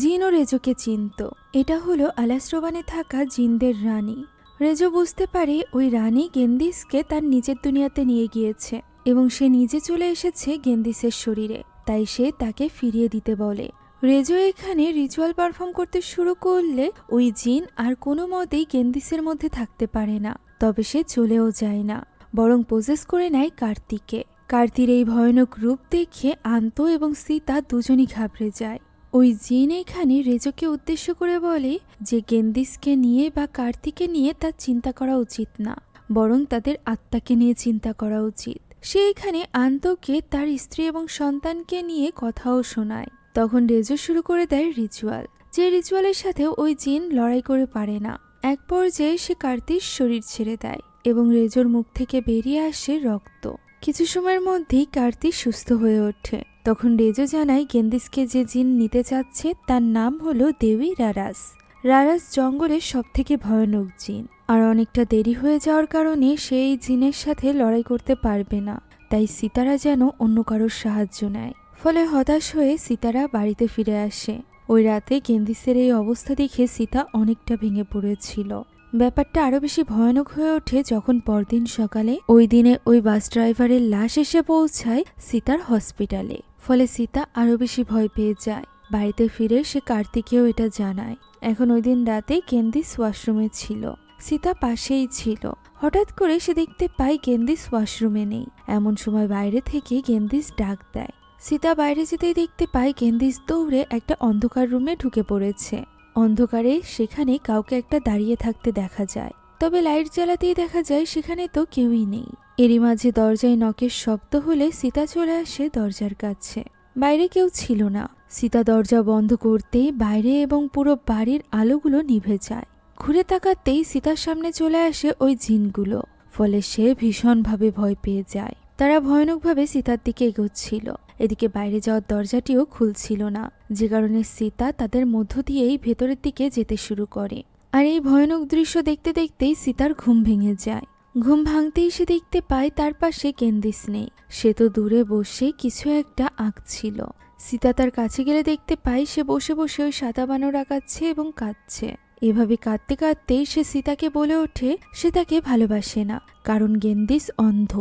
জিনও রেজোকে চিনত। এটা হলো আলাস্ট্রোবানে থাকা জিনদের রানী। রেজো বুঝতে পারে ওই রানী গেন্দিসকে তার নিজের দুনিয়াতে নিয়ে গিয়েছে এবং সে নিজে চলে এসেছে গেন্দিসের শরীরে, তাই সে তাকে ফিরিয়ে দিতে বলে। রেজো এখানে রিচুয়াল পারফর্ম করতে শুরু করলে ওই জিন আর কোনো মতেই গেন্দিসের মধ্যে থাকতে পারে না। তবে সে চলেও যায় না, বরং পজেস করে নেয় কার্তিকে। কার্তির এই ভয়ানক রূপ দেখে আন্ত এবং সীতা দুজনই ঘাবড়ে যায়। ওই জিন এখানে রেজোকে উদ্দেশ্য করে বলে যে গেন্দিসকে নিয়ে বা কার্তিকে নিয়ে তার চিন্তা করা উচিত না, বরং তাদের আত্মাকে নিয়ে চিন্তা করা উচিত। সে এখানে আন্তকে তার স্ত্রী এবং সন্তানকে নিয়ে কথাও শোনায়। তখন রেজো শুরু করে দেয় রিচুয়াল, যে রিচুয়ালের সাথে ওই জিন লড়াই করে পারে না। এক পর্যায়ে সে কার্তির শরীর ছেড়ে দেয় এবং রেজোর মুখ থেকে বেরিয়ে আসে রক্ত। কিছু সময়ের মধ্যেই কার্তিক সুস্থ হয়ে ওঠে। তখন রেজো জানায় গেন্দিসকে যে জিন নিতে চাচ্ছে তার নাম হলো দেবী রারাস। রারাস জঙ্গলের সবথেকে ভয়ানক জিন, আর অনেকটা দেরি হয়ে যাওয়ার কারণে সে এই জিনের সাথে লড়াই করতে পারবে না। তাই সিতারা যেন অন্য কারোর সাহায্য নেয়। ফলে হতাশ হয়ে সিতারা বাড়িতে ফিরে আসে। ওই রাতে গেন্দিসের এই অবস্থা দেখে সীতা অনেকটা ভেঙে পড়েছিল। ব্যাপারটা আরো বেশি ভয়ানক হয়ে ওঠে যখন পরদিন সকালে ওই দিনে ওই বাস ড্রাইভারের লাশ এসে পৌঁছায় সীতার হসপিটালে। ফলে সীতা আরো বেশি ভয় পেয়ে যায়। বাড়িতে ফিরে সে কার্তিকেও এটা জানায়। এখন ওই দিন রাতে গেন্দিস ওয়াশরুমে ছিল। সীতা পাশেই ছিল। হঠাৎ করে সে দেখতে পায় গেন্দিস ওয়াশরুমে নেই। এমন সময় বাইরে থেকে গেন্দিস ডাক দেয়। সীতা বাইরে যেতেই দেখতে পায় গেন্দিস দৌড়ে একটা অন্ধকার রুমে ঢুকে পড়েছে। অন্ধকারে সেখানে কাউকে একটা দাঁড়িয়ে থাকতে দেখা যায়, তবে লাইট জ্বালাতেই দেখা যায় সেখানে তো কেউই নেই। এরই মাঝে দরজায় নকের শব্দ হলে সীতা চলে আসে দরজার কাছে। বাইরে কেউ ছিল না। সীতা দরজা বন্ধ করতেই বাইরে এবং পুরো বাড়ির আলোগুলো নিভে যায়। ঘুরে তাকাতেই সীতার সামনে চলে আসে ওই জিনগুলো। ফলে সে ভীষণভাবে ভয় পেয়ে যায়। তারা ভয়ানকভাবে সীতার দিকে এগোচ্ছিল। এদিকে বাইরে যাওয়ার দরজাটিও খুলছিল না, যে কারণে সীতা তাদের মধ্য দিয়েই ভেতরের দিকে যেতে শুরু করে। আর এই ভয়ানক দৃশ্য দেখতে দেখতেই সীতার ঘুম ভেঙে যায়। ঘুম ভাঙতেই সে দেখতে পায় তার পাশে গেন্দিস নেই। সে তো দূরে বসে কিছু একটা আঁকছিল। সীতা তার কাছে গেলে দেখতে পায় সে বসে বসে ওই সাদা বানর আঁকাচ্ছে এবং কাঁদছে। এভাবে কাঁদতে কাঁদতেই সে সীতাকে বলে ওঠে সে তাকে ভালোবাসে না, কারণ গেন্দিস অন্ধ।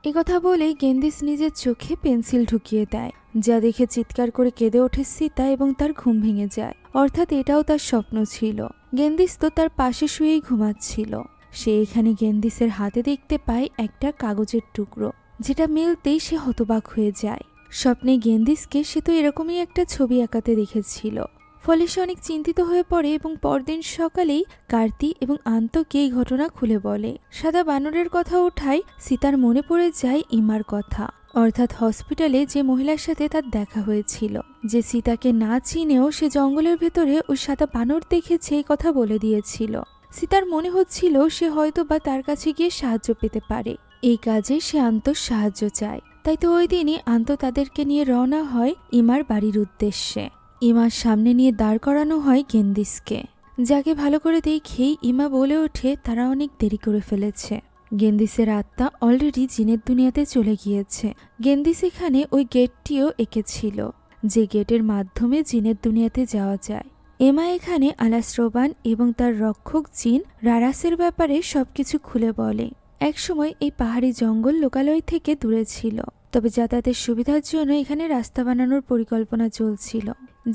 একথা বলেই গেন্দিস নিজের চোখে পেন্সিল ঢুকিয়ে দেয়, যা দেখে চিৎকার করে কেঁদে ওঠে সীতা এবং তার ঘুম ভেঙে যায়। অর্থাৎ এটাও তার স্বপ্ন ছিল। গেন্দিস তো তার পাশে শুয়েই ঘুমাচ্ছিল। সে এখানে গেন্দিসের হাতে দেখতে পায় একটা কাগজের টুকরো, যেটা মিলতেই সে হতবাক হয়ে যায়। স্বপ্নে গেন্দিসকে সে তো এরকমই একটা ছবি আঁকাতে দেখেছিল। ফলে সে অনেক চিন্তিত হয়ে পড়ে এবং পরদিন সকালেই কার্তি এবং আন্তকে এই ঘটনা খুলে বলে। সাদা বানরের কথা ওঠায় সীতার মনে পড়ে যায় ইমার কথা, অর্থাৎ হসপিটালে যে মহিলার সাথে তার দেখা হয়েছিল, যে সীতাকে না চিনেও সে জঙ্গলের ভেতরে ওই সাদা বানর দেখেছে এই কথা বলে দিয়েছিল। সীতার মনে হচ্ছিল সে হয়তো বা তার কাছে গিয়ে সাহায্য পেতে পারে। এই কাজে সে আন্তর সাহায্য চায়। তাই তো ওই দিনই আন্ত তাদেরকে নিয়ে রওনা হয় ইমার বাড়ির উদ্দেশ্যে। ইমার সামনে নিয়ে দাঁড় করানো হয় গেন্দিসকে, যাকে ভালো করে দেখেই ইমা বলে ওঠে তারা অনেক দেরি করে ফেলেছে। গেন্দিসের আত্মা অলরেডি জিনের দুনিয়াতে চলে গিয়েছে। গেন্দিস এখানে ওই গেটটিও এঁকেছিল, যে গেটের মাধ্যমে জিনের দুনিয়াতে যাওয়া যায়। এমা এখানে আলাস্রোবান এবং তার রক্ষক জিন রারাসের ব্যাপারে সবকিছু খুলে বলে। একসময় এই পাহাড়ি জঙ্গল লোকালয় থেকে দূরে ছিল, তবে যাতায়াতের সুবিধার জন্য এখানে রাস্তা বানানোর পরিকল্পনা চলছিল,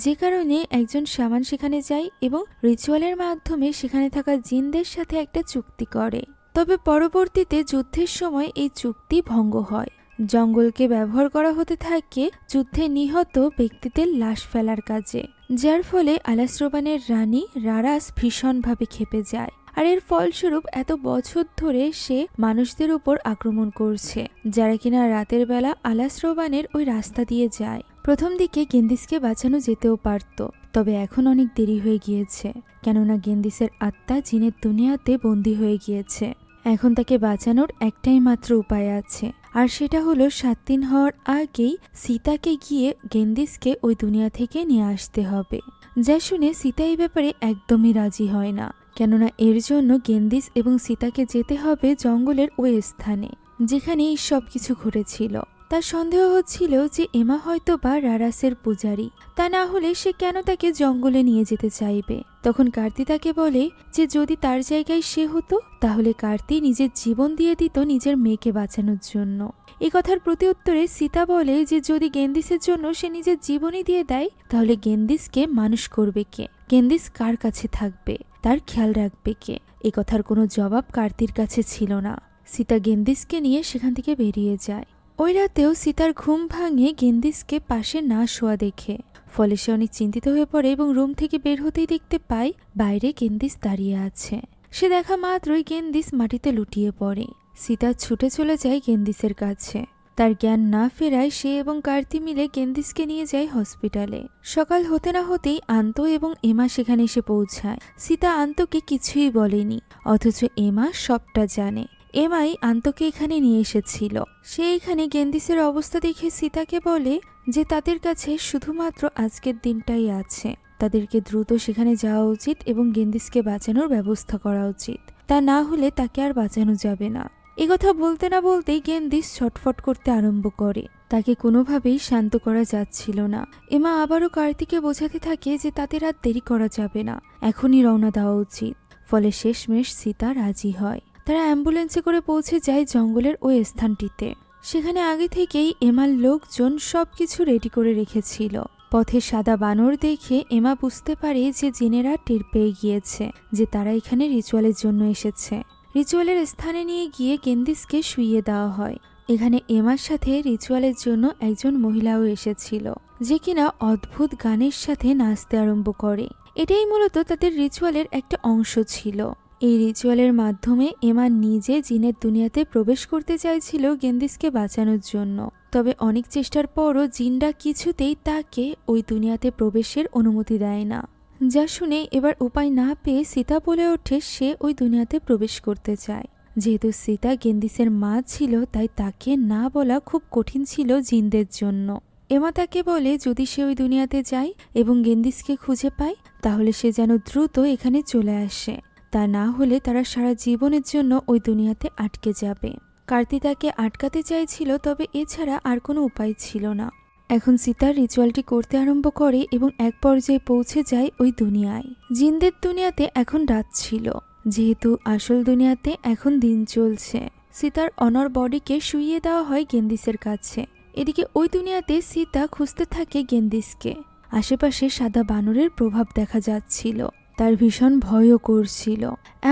যে কারণে একজন শামান সেখানে যায় এবং রিচুয়ালের মাধ্যমে সেখানে থাকা জিনদের সাথে একটা চুক্তি করে। তবে পরবর্তীতে যুদ্ধের সময় এই চুক্তি ভঙ্গ হয়। জঙ্গলকে ব্যবহার করা হতে থাকে যুদ্ধে নিহত ব্যক্তিদের লাশ ফেলার কাজে, যার ফলে আলাস্রোবানের রানী রারাস ভীষণভাবে ক্ষেপে যায়। আর এর ফলস্বরূপ এত বছর ধরে সে মানুষদের উপর আক্রমণ করছে, যারা কিনা রাতের বেলা আলাস্রোবানের ওই রাস্তা দিয়ে যায়। প্রথম দিকে গেন্দিসকে বাঁচানো যেতেও পারত, তবে এখন অনেক দেরি হয়ে গিয়েছে, কেননা গেন্দিসের আত্মা জিনের দুনিয়াতে বন্দী হয়ে গিয়েছে। এখন তাকে বাঁচানোর একটাই মাত্র উপায় আছে, আর সেটা হলো 7 দিন হওয়ার আগেই সীতাকে গিয়ে গেন্দিসকে ওই দুনিয়া থেকে নিয়ে আসতে হবে। যা শুনে সীতা এই ব্যাপারে একদমই রাজি হয় না, কেননা এর জন্য গেন্দিস এবং সীতাকে যেতে হবে জঙ্গলের ওই স্থানে যেখানে এই সব কিছু ঘটেছিল। তার সন্দেহ হচ্ছিল যে এমা হয়তো বা রারাসের পূজারী, তা না হলে সে কেন তাকে জঙ্গলে নিয়ে যেতে চাইবে। তখন কার্তি তাকে বলে যে যদি তার জায়গায় সে হতো তাহলে কার্তি নিজের জীবন দিয়ে দিত নিজের মেয়েকে বাঁচানোর জন্য। এই কথার প্রতি উত্তরে সীতা বলে যে যদি গেন্দিসের জন্য সে নিজের জীবনই দিয়ে দেয় তাহলে গেন্দিসকে মানুষ করবে কে, গেন্দিস কার কাছে থাকবে, তার খেয়াল রাখবে কে। এই কথার কোনো জবাব কার্তির কাছে ছিল না। সীতা গেন্দিসকে নিয়ে সেখান থেকে বেরিয়ে যায়। ওই রাতেও সীতার ঘুম ভাঙে গেন্দিসকে পাশে না শোয়া দেখে। ফলে সে অনেক চিন্তিত হয়ে পড়ে এবং রুম থেকে বের হতেই দেখতে পায় বাইরে গেন্দিস দাঁড়িয়ে আছে। সে দেখা মাত্রই গেন্দিস মাটিতে লুটিয়ে পড়ে। সীতা ছুটে চলে যায় গেন্দিসের কাছে। তার জ্ঞান না ফেরায় সে এবং কার্তি মিলে গেন্দিসকে নিয়ে যায় হসপিটালে। সকাল হতে না হতেই আন্ত এবং এমা সেখানে এসে পৌঁছায়। সীতা আন্তকে কিছুই বলেনি, অথচ এমা সবটা জানে। এমাই আন্তকে এখানে নিয়ে এসেছিল। সে এখানে গেন্দিসের অবস্থা দেখে সীতাকে বলে যে তাদের কাছে শুধুমাত্র আজকের দিনটাই আছে, তাদেরকে দ্রুত সেখানে যাওয়া উচিত এবং গেন্দিসকে বাঁচানোর ব্যবস্থা করা উচিত, তা না হলে তাকে আর বাঁচানো যাবে না। কথা বলতে না বলতেই গেন্দিস ছটফট করতে আরম্ভ করে। তাকে কোনোভাবেই শান্ত করা যাচ্ছিল না। এমা আবারও কার্তিকে বোঝাতে থাকে যে তাদের আর দেরি করা যাবে না, এখনই রওনা দেওয়া উচিত। ফলে শেষমেশ সীতা রাজি হয়। তারা অ্যাম্বুলেন্সে করে পৌঁছে যায় জঙ্গলের ওই স্থানটিতে। সেখানে আগে থেকেই এমার লোকজন সবকিছু রেডি করে রেখেছিল। পথে সাদা বানর দেখে এমা বুঝতে পারে যে জিনেরা টের পেয়ে গিয়েছে যে তারা এখানে রিচুয়ালের জন্য এসেছে। রিচুয়ালের স্থানে নিয়ে গিয়ে গেন্দিসকে শুইয়ে দেওয়া হয়। এখানে এমার সাথে রিচুয়ালের জন্য একজন মহিলাও এসেছিল, যে কিনা অদ্ভুত গানের সাথে নাচতে আরম্ভ করে। এটাই মূলত তাদের রিচুয়ালের একটা অংশ ছিল। এই রিচুয়ালের মাধ্যমে এমা নিজে জিনের দুনিয়াতে প্রবেশ করতে চাইছিল গেন্দিসকে বাঁচানোর জন্য। তবে অনেক চেষ্টার পরও জিনরা কিছুতেই তাকে ওই দুনিয়াতে প্রবেশের অনুমতি দেয় না। যা শুনে এবার উপায় না পেয়ে সীতা বলে ওঠে সে ওই দুনিয়াতে প্রবেশ করতে চায়। যেহেতু সীতা গেন্দিসের মা ছিল, তাই তাকে না বলা খুব কঠিন ছিল জিনদের জন্য। এমা তাকে বলে যদি সে ওই দুনিয়াতে যায় এবং গেন্দিসকে খুঁজে পায় তাহলে সে যেন দ্রুত এখানে চলে আসে, তা না হলে তারা সারা জীবনের জন্য ওই দুনিয়াতে আটকে যাবে। কার্তি তাকে আটকাতে চাইছিল, তবে এছাড়া আর কোনো উপায় ছিল না। এখন সীতার রিচুয়ালটি করতে আরম্ভ করে এবং এক পর্যায়ে পৌঁছে যায় ওই দুনিয়ায়। জিনদের দুনিয়াতে এখন রাত ছিল, যেহেতু আসল দুনিয়াতে এখন দিন চলছে। সীতার অনর বডিকে শুইয়ে দেওয়া হয় গেন্দিসের কাছে। এদিকে ওই দুনিয়াতে সীতা খুঁজতে থাকে গেন্দিসকে। আশেপাশে সাদা বানরের প্রভাব দেখা যাচ্ছিল, তার ভীষণ ভয়ও করছিল।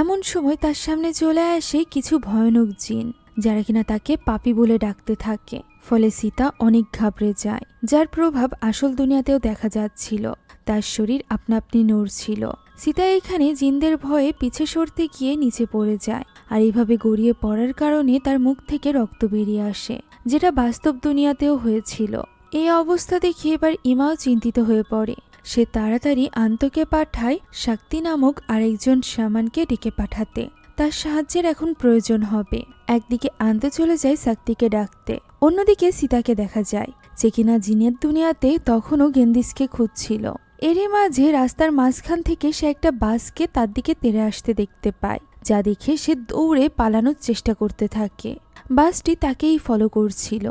এমন সময় তার সামনে চলে আসে কিছু ভয়ানক জিন, যারা কিনা তাকে পাপী বলে ডাকতে থাকে। ফলে সীতা অনেক ঘাবড়ে যায়, যার প্রভাব আসল দুনিয়াতেও দেখা যাচ্ছিল। তার শরীর আপনা আপনি নড়ছিল। সীতা এখানে জিনদের ভয়ে পিছে সরতে গিয়ে নিচে পড়ে যায়, আর এইভাবে গড়িয়ে পড়ার কারণে তার মুখ থেকে রক্ত বেরিয়ে আসে, যেটা বাস্তব দুনিয়াতেও হয়েছিল। এই অবস্থা দেখে এবার ইমাও চিন্তিত হয়ে পড়ে। সে তাড়াতাড়ি আন্তকে পাঠায় শাক্তি নামক আরেকজন শামানকে ডেকে পাঠাতে। তার সাহায্যের এখন প্রয়োজন হবে। একদিকে আন্ত চলে যায় শাক্তিকে ডাকতে, অন্যদিকে সীতাকে দেখা যায় যে কিনা জিনের দুনিয়াতে তখনও গেন্দিসকে খুঁজছিল। এরই মাঝে রাস্তার মাঝখান থেকে সে একটা বাসকে তার দিকে তেড়ে আসতে দেখতে পায়, যা দেখে সে দৌড়ে পালানোর চেষ্টা করতে থাকে। বাসটি তাকেই ফলো করছিল।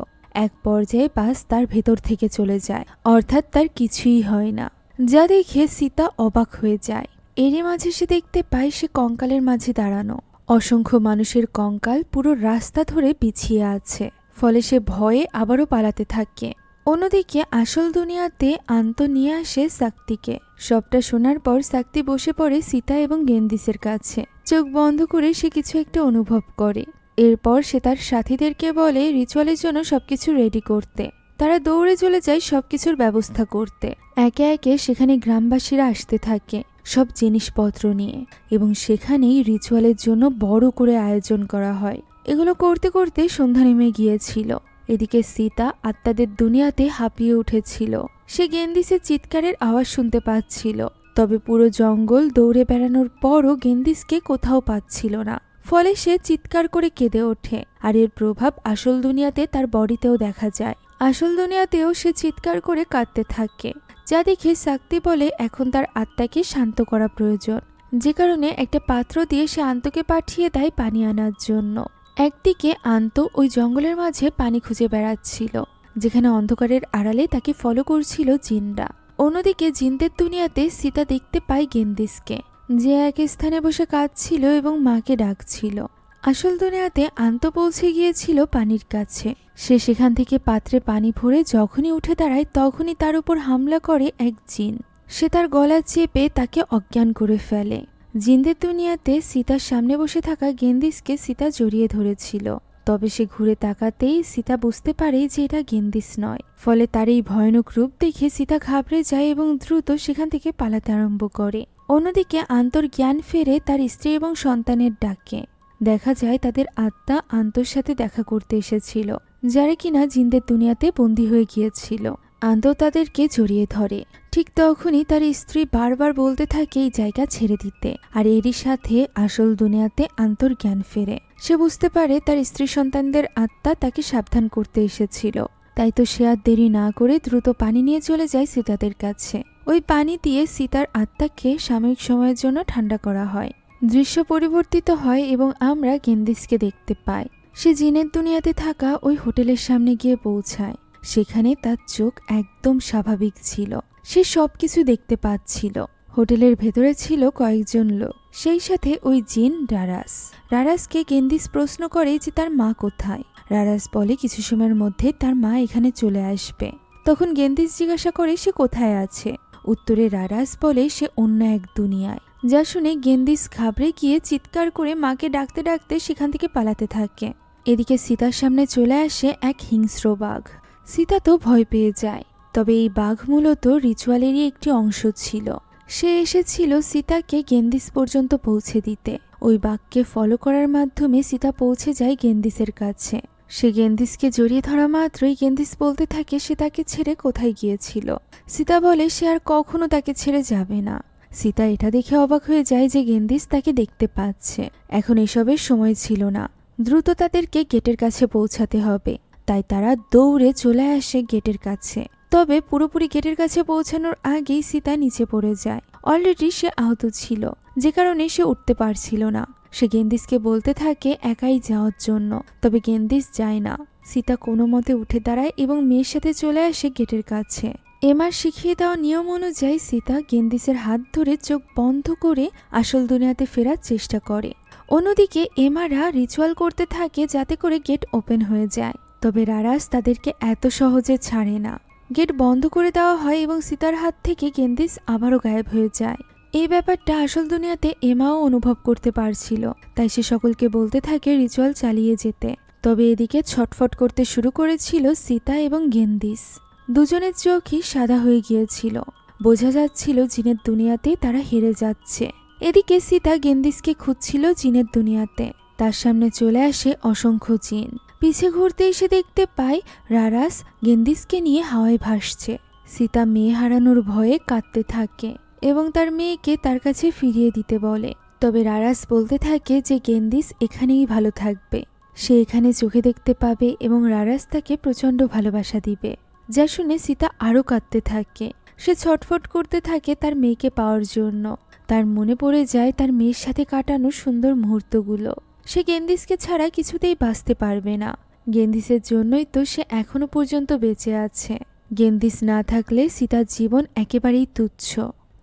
এক পর্যায়ে বাস তার ভেতর থেকে চলে যায়, অর্থাৎ তার কিছুই হয় না, যা দেখে সীতা অবাক হয়ে যায়। এরই মাঝে সে দেখতে পায় সে কঙ্কালের মাঝে দাঁড়ানো। অসংখ্য মানুষের কঙ্কাল পুরো রাস্তা ধরে বিছিয়ে আছে। ফলে সে ভয়ে আবারও পালাতে থাকে। অন্যদিকে আসল দুনিয়াতে আন্ত নিয়ে আসে শাক্তিকে। সবটা শোনার পর শাক্তি বসে পড়ে সীতা এবং গেন্দিসের কাছে। চোখ বন্ধ করে সে কিছু একটা অনুভব করে। এরপর সে তার সাথীদেরকে বলে রিচুয়ালের জন্য সবকিছু রেডি করতে। তারা দৌড়ে চলে যায় সবকিছুর ব্যবস্থা করতে। একে একে সেখানে গ্রামবাসীরা আসতে থাকে সব জিনিসপত্র নিয়ে, এবং সেখানেই রিচুয়ালের জন্য বড় করে আয়োজন করা হয়। এগুলো করতে করতে সন্ধ্যা নেমে গিয়েছিল। এদিকে সীতা আত্মাদের দুনিয়াতে হাঁপিয়ে উঠেছিল। সে গেন্দিসের চিৎকারের আওয়াজ শুনতে পাচ্ছিল, তবে পুরো জঙ্গল দৌড়ে বেড়ানোর পরও গেন্দিসকে কোথাও পাচ্ছিল না। ফলে সে চিৎকার করে কেঁদে ওঠে, আর এর প্রভাব আসল দুনিয়াতে তার বডিতেও দেখা যায়। আসল দুনিয়াতেও সে চিৎকার করে কাঁদতে থাকে, যা দেখে শাক্তি বলে এখন তার আত্মাকে শান্ত করা প্রয়োজন, যে কারণে একটা পাত্র দিয়ে সে আন্তকে পাঠিয়ে দেয় পানি আনার জন্য। একদিকে আন্ত ওই জঙ্গলের মাঝে পানি খুঁজে বেড়াচ্ছিল, যেখানে অন্ধকারের আড়ালে তাকে ফলো করছিল জিনরা। অন্যদিকে জিনদের দুনিয়াতে সীতা দেখতে পায় গেন্দিসকে, যে এক স্থানে বসে কাঁদছিল এবং মাকে ডাকছিল। আসল দুনিয়াতে আন্ত পৌঁছে গিয়েছিল পানির কাছে। সে সেখান থেকে পাত্রে পানি ভরে যখনই উঠে দাঁড়ায় তখনই তার উপর হামলা করে এক জিন। সে তার গলা চেপে তাকে অজ্ঞান করে ফেলে। জিনদের দুনিয়াতে সীতার সামনে বসে থাকা গেন্দিসকে সীতা জড়িয়ে ধরেছিল, তবে সে ঘুরে তাকাতেই সীতা বুঝতে পারে যে এটা গেন্দিস নয়। ফলে তার এই ভয়ানক রূপ দেখে সীতা ঘাবড়ে যায় এবং দ্রুত সেখান থেকে পালাতে আরম্ভ করে। অন্যদিকে আন্তর জ্ঞান ফেরে তার স্ত্রী এবং সন্তানের ডাকে। দেখা যায় তাদের আত্মা আন্তর সাথে দেখা করতে এসেছিল, যারা কিনা জিনদের দুনিয়াতে বন্দী হয়ে গিয়েছিল। আন্ত তাদেরকে জড়িয়ে ধরে। ঠিক তখনই তার স্ত্রী বারবার বলতে থাকে এই জায়গা ছেড়ে দিতে, আর এরই সাথে আসল দুনিয়াতে আন্তর জ্ঞান ফেরে। সে বুঝতে পারে তার স্ত্রী সন্তানদের আত্মা তাকে সাবধান করতে এসেছিল। তাই তো সে আর দেরি না করে দ্রুত পানি নিয়ে চলে যায় সীতাদের কাছে। ওই পানি দিয়ে সীতার আত্মাকে সাময়িক সময়ের জন্য ঠান্ডা করা হয়। দৃশ্য পরিবর্তিত হয় এবং আমরা গেন্দিসকে দেখতে পাই। সে জিনের দুনিয়াতে থাকা ওই হোটেলের সামনে গিয়ে পৌঁছায়। সেখানে তার চোখ একদম স্বাভাবিক ছিল। সে সবকিছু দেখতে পাচ্ছিল। হোটেলের ভেতরে ছিল কয়েকজন লোক, সেই সাথে ওই জিন রারাস। রারাসকে গেন্দিস প্রশ্ন করে যে তার মা কোথায়। রারাস বলে কিছু সময়ের মধ্যে তার মা এখানে চলে আসবে। তখন গেন্দিস জিজ্ঞাসা করে সে কোথায় আছে। উত্তরে রারাস বলে সে অন্য এক দুনিয়ায়। যা শুনে গেন্দিস ঘাবড়ে গিয়ে চিৎকার করে মাকে ডাকতে ডাকতে সেখান থেকে পালাতে থাকে। এদিকে সীতার সামনে চলে আসে এক হিংস্র বাঘ। সীতা তো ভয় পেয়ে যায়। তবে এই বাঘ মূলত রিচুয়ালেরই একটি অংশ ছিল। সে এসেছিল সীতাকে গেন্দিস পর্যন্ত পৌঁছে দিতে। ওই বাঘকে ফলো করার মাধ্যমে সীতা পৌঁছে যায় গেন্দিসের কাছে। সে গেন্দিসকে জড়িয়ে ধরা মাত্রই গেন্দিস বলতে থাকে সে তাকে ছেড়ে কোথায় গিয়েছিল। সীতা বলে সে আর কখনো তাকে ছেড়ে যাবে না। সীতা এটা দেখে অবাক হয়ে যায় যে গেন্দিস তাকে দেখতে পাচ্ছে। এখন এসবের সময় ছিল না, দ্রুত তাদেরকে গেটের কাছে পৌঁছাতে হবে। তাই তারা দৌড়ে চলে আসে গেটের কাছে। তবে পুরোপুরি গেটের কাছে পৌঁছানোর আগেই সীতা নিচে পড়ে যায়। অলরেডি সে আহত ছিল, যে কারণে সে উঠতে পারছিল না। সে গেন্দিসকে বলতে থাকে একাই যাওয়ার জন্য, তবে গেন্দিস যায় না। সীতা কোনো মতে উঠে দাঁড়ায় এবং মেয়ের সাথে চলে আসে গেটের কাছে। এমার শিখিয়ে দেওয়া নিয়ম অনুযায়ী সীতা গেন্দিসের হাত ধরে চোখ বন্ধ করে আসল দুনিয়াতে ফেরার চেষ্টা করে। অন্যদিকে এমারা রিচুয়াল করতে থাকে যাতে করে গেট ওপেন হয়ে যায়। তবে রারাস তাদেরকে এত সহজে ছাড়ে না। গেট বন্ধ করে দেওয়া হয় এবং সীতার হাত থেকে গেন্দিস আবারও গায়েব হয়ে যায়। এই ব্যাপারটা আসল দুনিয়াতে এমাও অনুভব করতে পারছিল। তাই সে সকলকে বলতে থাকে রিচুয়াল চালিয়ে যেতে। তবে এদিকে ছটফট করতে শুরু করেছিল সীতা এবং গেন্দিস। দুজনের চোখই সাদা হয়ে গিয়েছিল। বোঝা যাচ্ছিল জিনের দুনিয়াতে তারা হেরে যাচ্ছে। এদিকে সীতা গেন্দিসকে খুঁজছিল জিনের দুনিয়াতে। তার সামনে চলে আসে অসংখ্য জিন। পিছে ঘুরতে এসে দেখতে পায় রারাস গেন্দিসকে নিয়ে হাওয়ায় ভাসছে। সীতা মেয়ে হারানোর ভয়ে কাঁদতে থাকে এবং তার মেয়েকে তার কাছে ফিরিয়ে দিতে বলে। তবে রারাস বলতে থাকে যে গেন্দিস এখানেই ভালো থাকবে। সে এখানে চোখে দেখতে পাবে এবং রারাস তাকে প্রচণ্ড ভালোবাসা দিবে। যা শুনে সীতা আরও কাঁদতে থাকে। সে ছটফট করতে থাকে তার মেয়েকে পাওয়ার জন্য। তার মনে পড়ে যায় তার মেয়ের সাথে কাটানো সুন্দর মুহূর্তগুলো। সে গেন্দিসকে ছাড়া কিছুতেই বাঁচতে পারবে না। গেন্দিসের জন্যই তো সে এখনো পর্যন্ত বেঁচে আছে। গেন্দিস না থাকলে সীতার জীবন একেবারেই তুচ্ছ।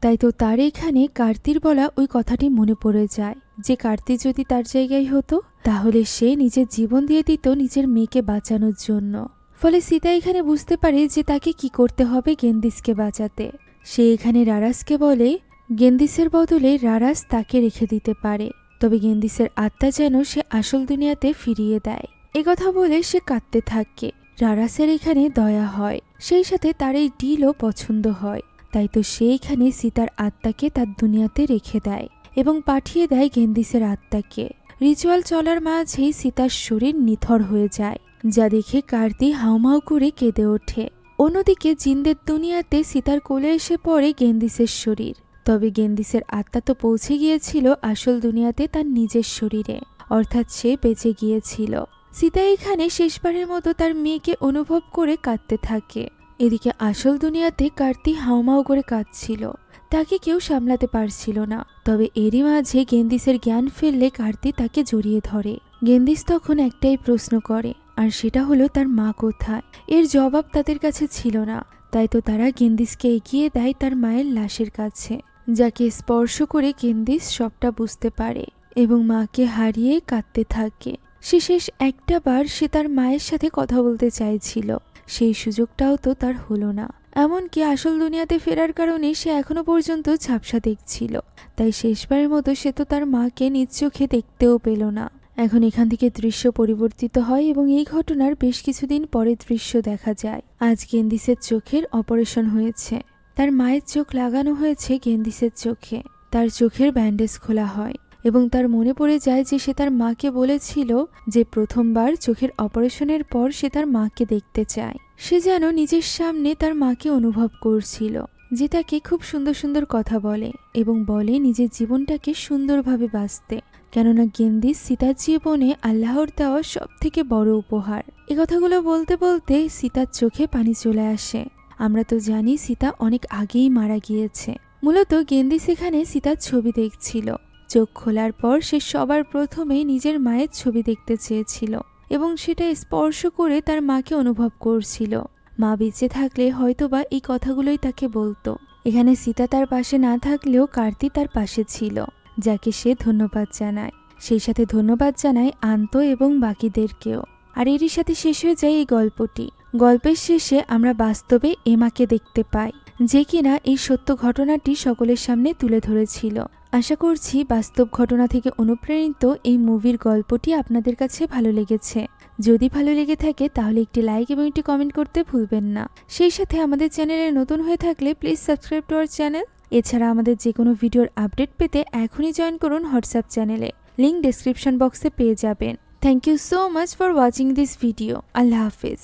তাই তো তার এখানে কার্তির বলা ওই কথাটি মনে পড়ে যায় যে কার্তি যদি তার জায়গায় হতো তাহলে সে নিজের জীবন দিয়ে দিত নিজের মেয়েকে বাঁচানোর জন্য। ফলে সীতা এখানে বুঝতে পারে যে তাকে কি করতে হবে গেন্দিসকে বাঁচাতে। সে এখানে রারাসকে বলে গেন্দিসের বদলে রারাস তাকে রেখে দিতে পারে। তবে গেন্দিসের আত্মা যেন সে আসল দুনিয়াতে ফিরিয়ে দেয়। একথা বলে সে কাঁদতে থাকে। রারাসের এখানে দয়া হয়, সেই সাথে তার এই ডিলও পছন্দ হয়। তাই তো সে এখানে সীতার আত্মাকে তার দুনিয়াতে রেখে দেয় এবং পাঠিয়ে দেয় গেন্দিসের আত্মাকে। রিচুয়াল চলার মাঝেই সীতার শরীর নিথর হয়ে যায়, যা দেখে কার্তি হাউমাউ করে কেঁদে ওঠে। অন্যদিকে জিনদের দুনিয়াতে সীতার কোলে এসে পড়ে গেন্দিসের শরীর। তবে গেন্দিসের আত্মা তো পৌঁছে গিয়েছিল আসল দুনিয়াতে তার নিজের শরীরে, অর্থাৎ সে বেঁচে গিয়েছিল। সীতা এখানে শেষবারের মতো তার মেয়েকে অনুভব করে কাঁদতে থাকে। এদিকে আসল দুনিয়াতে কার্তি হাউমাউ করে কাঁদছিল। তাকে কেউ সামলাতে পারছিল না। তবে এরই মাঝে গেন্দিসের জ্ঞান ফেললে কার্তি তাকে জড়িয়ে ধরে। গেন্দিস তখন একটাই প্রশ্ন করে, আর সেটা হলো তার মা কোথায়। এর জবাব তাদের কাছে ছিল না। তাই তো তারা গেন্দিসকে এগিয়ে দেয় তার মায়ের লাশের কাছে, যাকে স্পর্শ করে গেন্দিস সবটা বুঝতে পারে এবং মাকে হারিয়ে কাঁদতে থাকে। শেষ একটা বার সে তার মায়ের সাথে কথা বলতে চাইছিল, সেই সুযোগটাও তো তার হলো না। এমনকি আসল দুনিয়াতে ফেরার কারণে সে এখনো পর্যন্ত ঝাপসা দেখছিল। তাই শেষবারের মতো সে তো তার মাকে নিজ চোখে দেখতেও পেল না। এখন এখান থেকে দৃশ্য পরিবর্তিত হয় এবং এই ঘটনার বেশ কিছুদিন পরে দৃশ্য দেখা যায়। আজ গেন্দিসের চোখের অপারেশন হয়েছে। তার মায়ের চোখ লাগানো হয়েছে গেন্দিসের চোখে। তার চোখের ব্যান্ডেজ খোলা হয় এবং তার মনে পড়ে যায় যে সে তার মাকে বলেছিল যে প্রথমবার চোখের অপারেশনের পর সে তার মাকে দেখতে চায়। সে যেন নিজের সামনে তার মাকে অনুভব করছিল, যে তাকে খুব সুন্দর সুন্দর কথা বলে এবং বলে নিজের জীবনটাকে সুন্দরভাবে বাঁচতে, কেননা গেন্দি সীতার জীবনে আল্লাহর দেওয়া সব থেকে বড় উপহার। এ কথাগুলো বলতে বলতে সীতার চোখে পানি চলে আসে। আমরা তো জানি সীতা অনেক আগেই মারা গিয়েছে। মূলত গেন্দি সেখানে সীতার ছবি দেখছিল। চোখ খোলার পর সে সবার প্রথমে নিজের মায়ের ছবি দেখতে চেয়েছিল এবং সেটা স্পর্শ করে তার মাকে অনুভব করছিল। মা বেঁচে থাকলে হয়তোবা এই কথাগুলোই তাকে বলতো। এখানে সীতা তার পাশে না থাকলেও কার্তি তার পাশে ছিল, যাকে সে ধন্যবাদ জানায়। সেই সাথে ধন্যবাদ জানায় আন্ত এবং বাকিদেরকেও। আর এরই সাথে শেষ হয়ে যায় এই গল্পটি। গল্পের শেষে আমরা বাস্তবে এমাকে দেখতে পাই, যে কিনা এই সত্য ঘটনাটি সকলের সামনে তুলে ধরেছিল। আশা করছি বাস্তব ঘটনা থেকে অনুপ্রাণিত এই মুভির গল্পটি আপনাদের কাছে ভালো লেগেছে। যদি ভালো লেগে থাকে তাহলে একটি লাইক এবং একটি কমেন্ট করতে ভুলবেন না। সেই সাথে আমাদের চ্যানেলে নতুন হয়ে থাকলে please subscribe to our channel. এছাড়া আমাদের যে কোনো ভিডিওর আপডেট পেতে এখনই জয়েন করুন হোয়াটসঅ্যাপ চ্যানেলে, লিঙ্ক ডেসক্রিপশন বক্সে পেয়ে যাবেন। Thank you so much for watching this video. আল্লাহ হাফেজ।